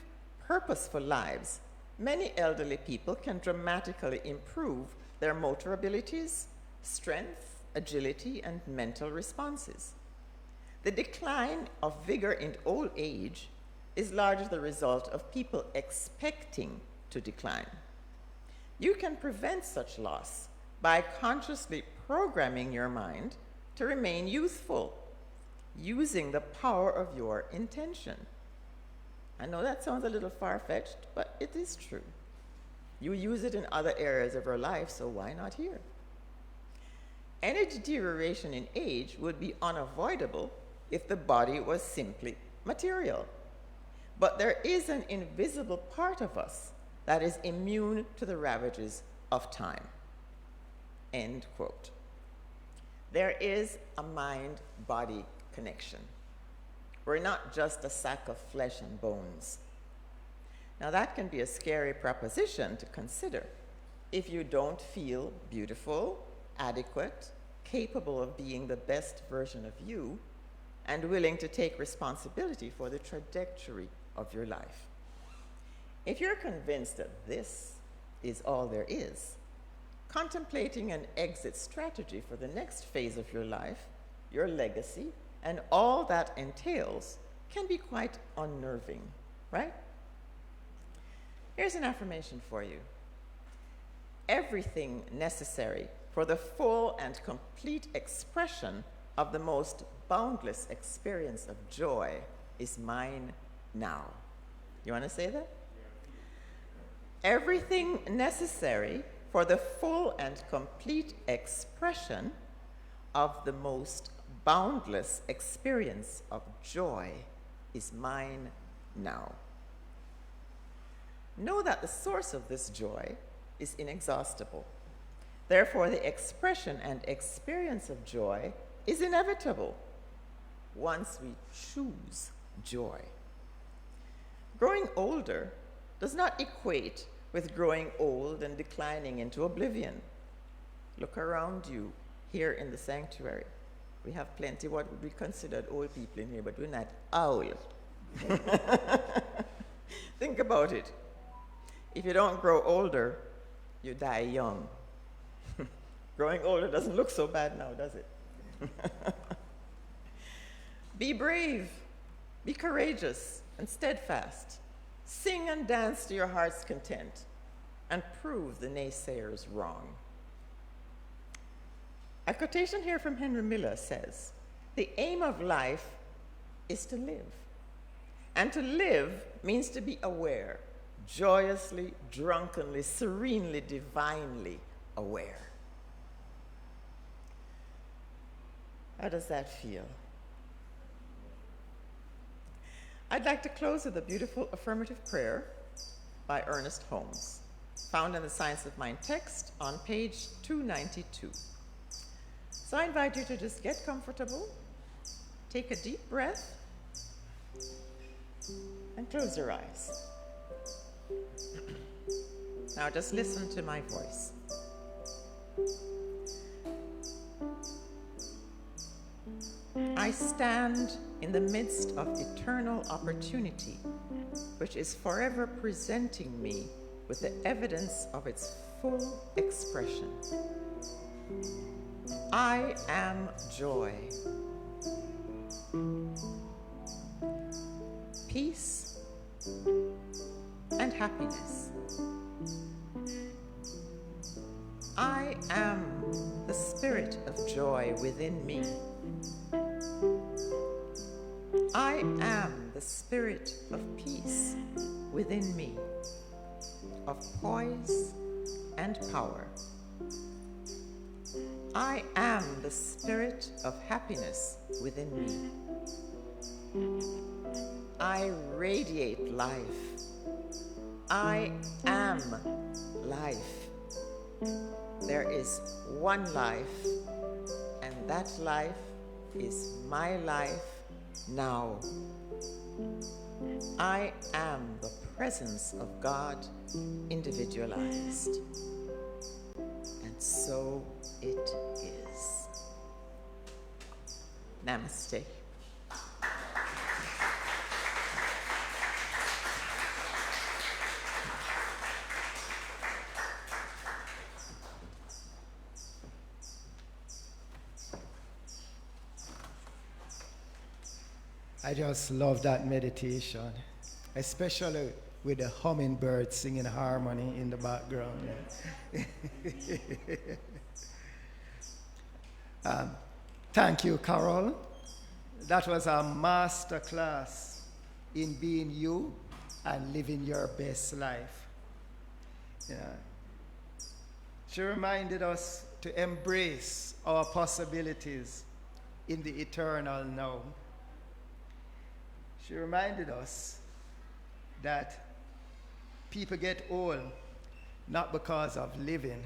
purposeful lives, many elderly people can dramatically improve their motor abilities, strength, agility, and mental responses. The decline of vigor in old age is largely the result of people expecting to decline. You can prevent such loss by consciously programming your mind to remain youthful, using the power of your intention. I know that sounds a little far-fetched, but it is true. You use it in other areas of your life, so why not here? Any deterioration in age would be unavoidable if the body was simply material. But there is an invisible part of us that is immune to the ravages of time. End quote. There is a mind-body connection. We're not just a sack of flesh and bones. Now that can be a scary proposition to consider if you don't feel beautiful, adequate, capable of being the best version of you, and willing to take responsibility for the trajectory of your life. If you're convinced that this is all there is, contemplating an exit strategy for the next phase of your life, your legacy, and all that entails can be quite unnerving, right? Here's an affirmation for you. Everything necessary for the full and complete expression of the most boundless experience of joy is mine now. You want to say that? Everything necessary for the full and complete expression of the most boundless experience of joy is mine now. Know that the source of this joy is inexhaustible. Therefore, the expression and experience of joy is inevitable once we choose joy. Growing older does not equate with growing old and declining into oblivion. Look around you here in the sanctuary. We have plenty what would be considered old people in here, but we're not old. Think about it. If you don't grow older, you die young. Growing older doesn't look so bad now, does it? Be brave, be courageous, and steadfast. Sing and dance to your heart's content, and prove the naysayers wrong. A quotation here from Henry Miller says, "The aim of life is to live. And to live means to be aware, joyously, drunkenly, serenely, divinely aware." How does that feel? I'd like to close with a beautiful affirmative prayer by Ernest Holmes, found in the Science of Mind text on page 292. So I invite you to just get comfortable, take a deep breath, and close your eyes. Now just listen to my voice. I stand in the midst of eternal opportunity, which is forever presenting me with the evidence of its full expression. I am joy, peace, and happiness. I am the spirit of joy within me. I am the spirit of peace within me, of poise and power. I am the spirit of happiness within me. I radiate life. I am life. There is one life, and that life is my life now. I am the presence of God individualized. And so it is. Namaste. I just love that meditation, especially with the hummingbird singing harmony in the background. Thank you, Carol. That was a master class in being you and living your best life. Yeah. She reminded us to embrace our possibilities in the eternal now. She reminded us that people get old not because of living,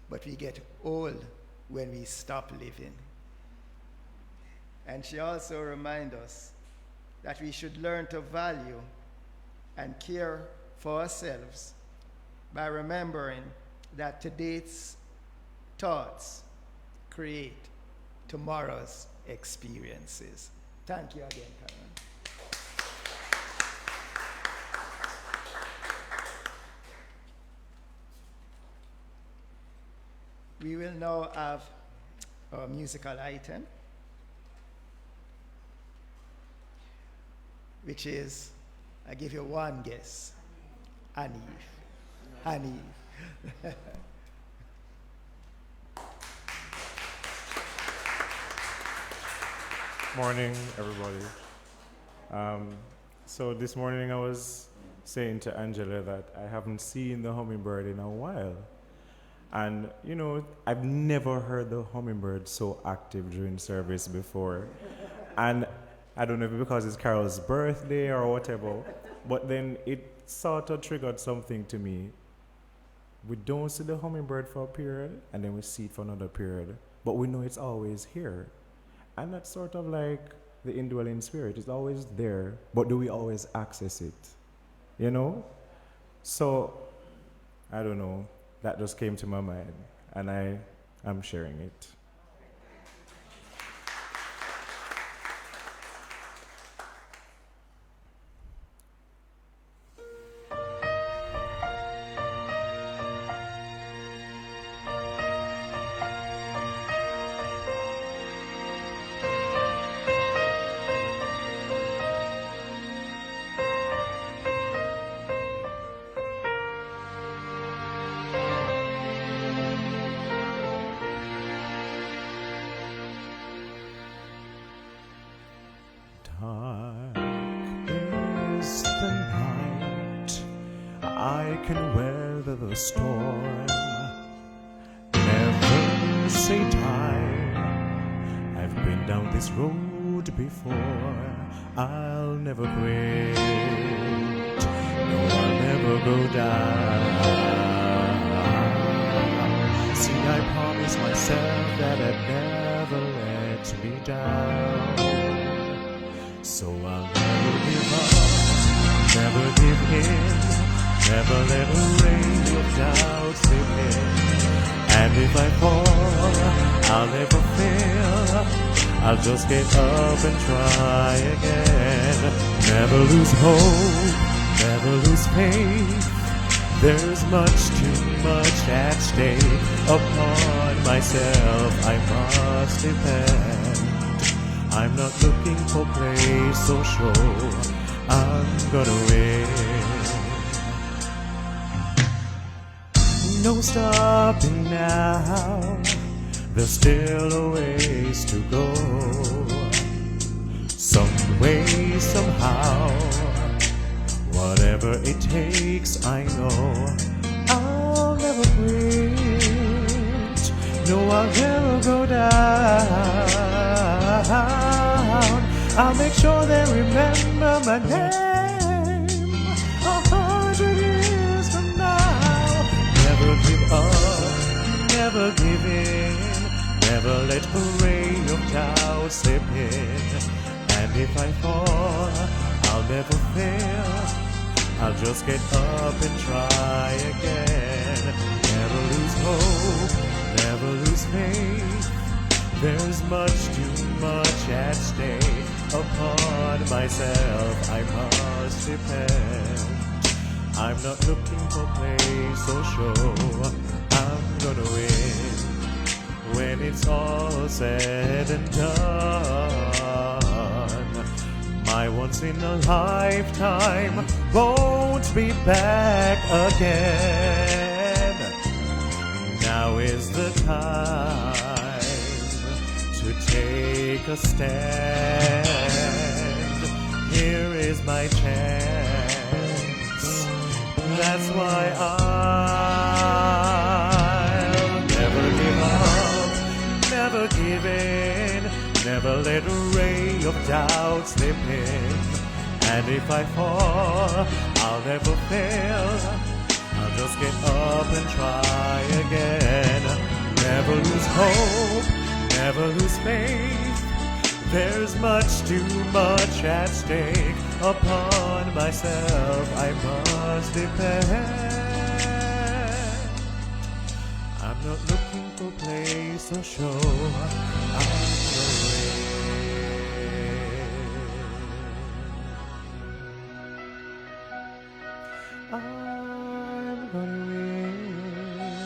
but we get old when we stop living. And she also reminded us that we should learn to value and care for ourselves by remembering that today's thoughts create tomorrow's experiences. Thank you again, Karen. We will now have our musical item, which is, I give you one guess, Hanif. Hanif. Morning, everybody. So this morning I was saying to Angela that I haven't seen the hummingbird in a while. And, you know, I've never heard the hummingbird so active during service before. And I don't know if it's because it's Carol's birthday or whatever, but then it sort of triggered something to me. We don't see the hummingbird for a period, and then we see it for another period, but we know it's always here. And that's sort of like the indwelling spirit. It's always there, but do we always access it? You know? So, I don't know. That just came to my mind, and I'm sharing it. Dark is the night, I can weather the storm. Never say die, I've been down this road before. I'll never quit, no, I'll never go down. See, I promised myself that I'd never let me down. So I'll never give up, never give in, never let a rain of doubt slip in. And if I fall, I'll never fail, I'll just get up and try again. Never lose hope, never lose faith, there's much too much at stake. Upon myself I must depend, I'm not looking for praise, so sure I'm gonna win. No stopping now, there's still a ways to go. Some way, somehow, whatever it takes, I know I'll never quit. No, I'll never go down. I'll make sure they remember my name 100 years from now. Never give up, never give in, never let a rain of doubt slip in. And if I fall, I'll never fail, I'll just get up and try again. Never lose hope, never lose faith, there's much too much at stake. Upon myself I must depend, I'm not looking for praise, so sure I'm gonna win. When it's all said and done, My once in a lifetime won't be back again. Now is the time to take a stand. Here is my chance. That's why I'll never give up, never give in, never let a ray of doubt slip in. And if I fall, I'll never fail. I'll just get up and try again. Never lose hope, never lose faith. There's much too much at stake. Upon myself I must depend. I'm not looking for place or show. I'm gonna win.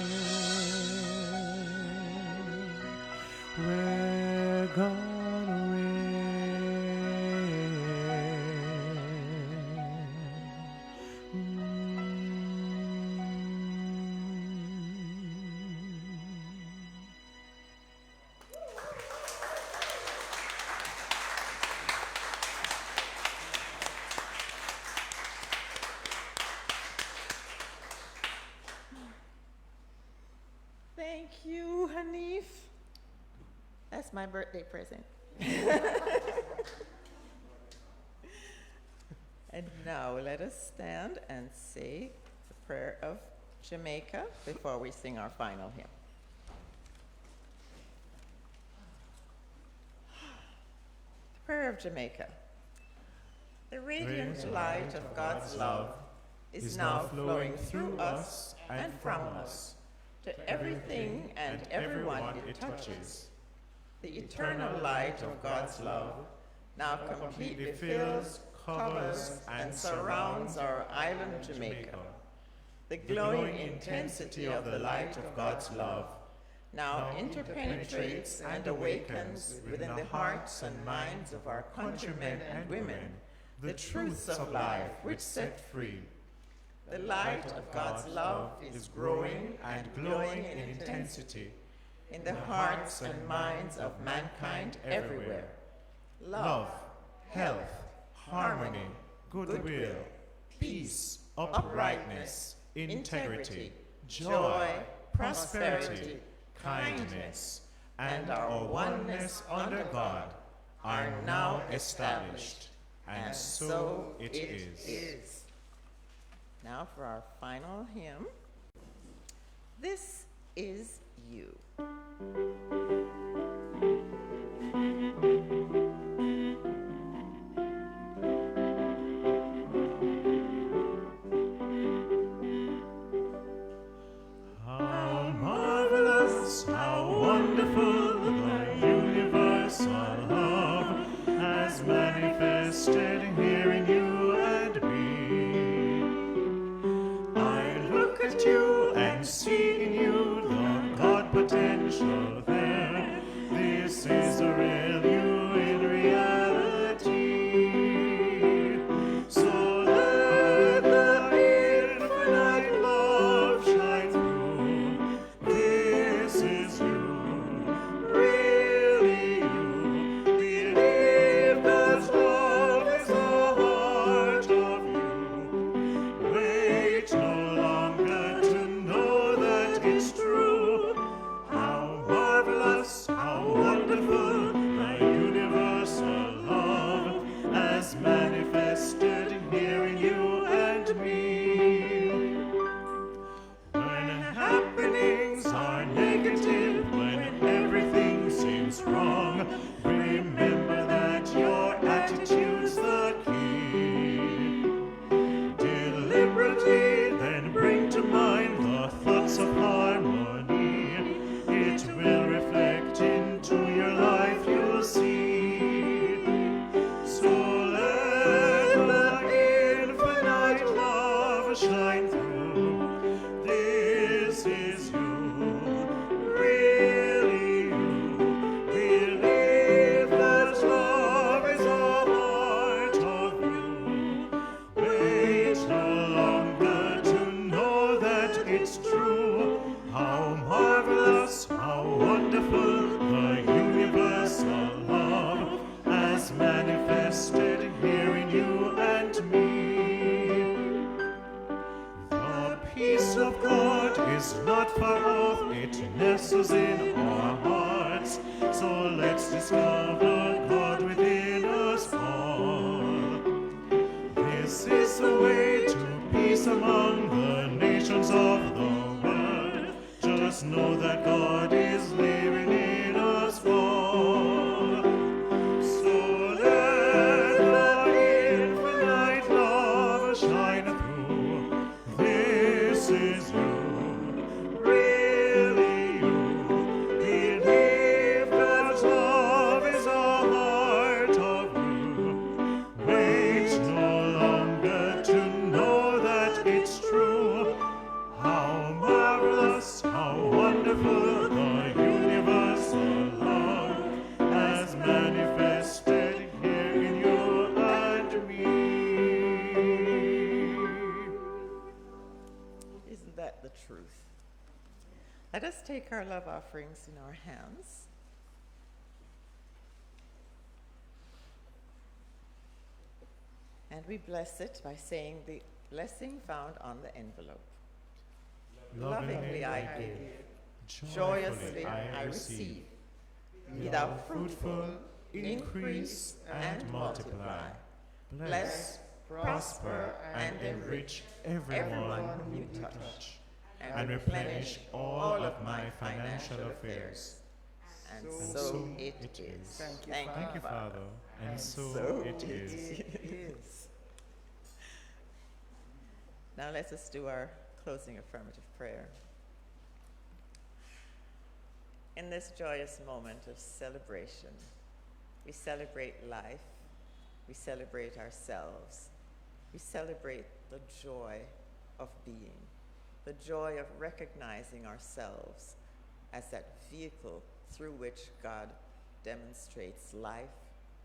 We're gonna Thank you, Hanif. That's my birthday present. And now let us stand and say the prayer of Jamaica before we sing our final hymn. The prayer of Jamaica. The radiant light of God's love is now flowing through us and from us to everything and everyone it touches. The eternal light of God's love now completely fills, covers, and surrounds our island Jamaica. The glowing intensity of the light of God's love now interpenetrates and awakens within the hearts and minds of our countrymen and women the truths of life which set free. The light of God's love is growing and glowing in intensity in the hearts and minds of mankind everywhere. love, health, harmony, goodwill, peace, uprightness, integrity, joy, prosperity, kindness, and our oneness under God are now established, and so it is. Now for our final hymn, This Is You. How marvelous, how wonderful the universal love has manifested here in you and me. I look at you and see in you the God potential there. This is the real you in reality. So let the infinite love shine through. This is you, really you. Believe God's love is all not far off, it nestles in our hearts. So let's discover God within us all. This is the way to peace among the nations of the world. Just know that God is living in us all. So let the infinite love shine through. This is you, really you. Believe God's love is a heart of you. Wait no longer to know that it's true. How marvelous, how wonderful the universal love has manifested here in you and me. Isn't that the truth? Let us take our love offerings in our hands. And we bless it by saying the blessing found on the envelope. Lovingly I give, joyously I receive. Be thou fruitful, increase, and multiply. Bless, prosper, and enrich everyone whom you touch, and replenish all of my financial affairs. And so it is. Thank you, Father. And so it is. Now let us do our closing affirmative prayer. In this joyous moment of celebration, we celebrate life, we celebrate ourselves, we celebrate the joy of being, the joy of recognizing ourselves as that vehicle through which God demonstrates life,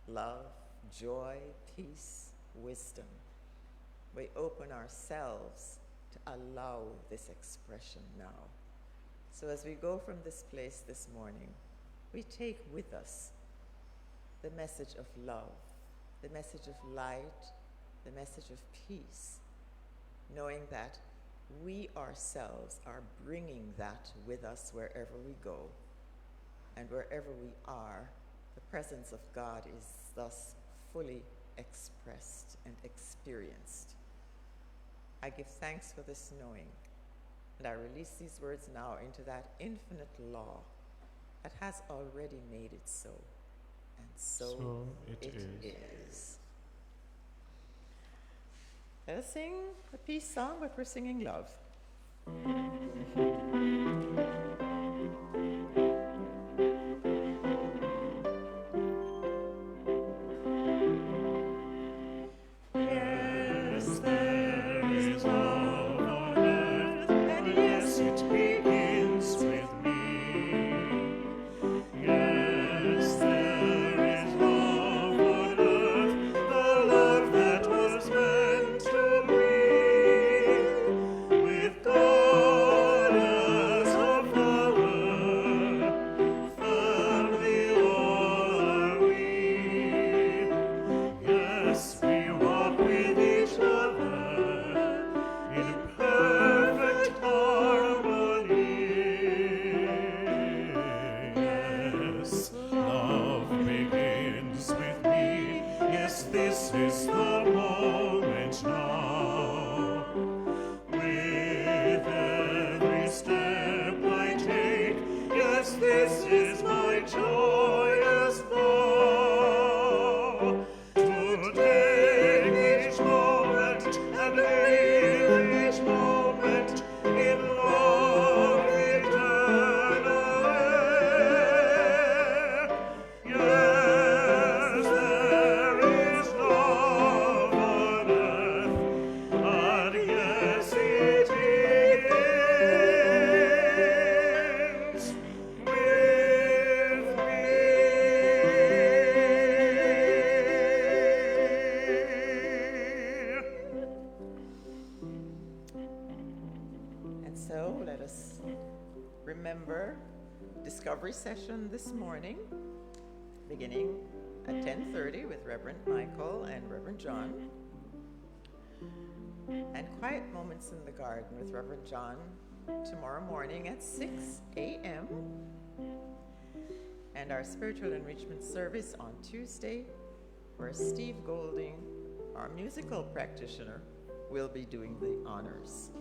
love, joy, peace, wisdom. We open ourselves to allow this expression now. So as we go from this place this morning, we take with us the message of love, the message of light, the message of peace, knowing that we ourselves are bringing that with us wherever we go. And wherever we are, the presence of God is thus fully expressed and experienced. I give thanks for this knowing, and I release these words now into that infinite law that has already made it so, and so it is. Let us sing a peace song, but we're singing love. Discovery session this morning, beginning at 10:30 with Reverend Michael and Reverend John, and quiet moments in the garden with Reverend John tomorrow morning at 6 a.m. and our spiritual enrichment service on Tuesday, where Steve Golding, our musical practitioner, will be doing the honors.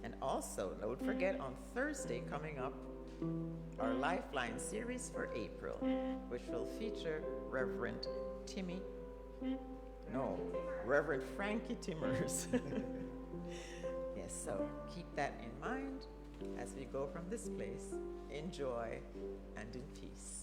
And also, don't forget on Thursday coming up, our Lifeline series for April, which will feature Reverend Frankie Timmers. Yes, so keep that in mind as we go from this place in joy and in peace.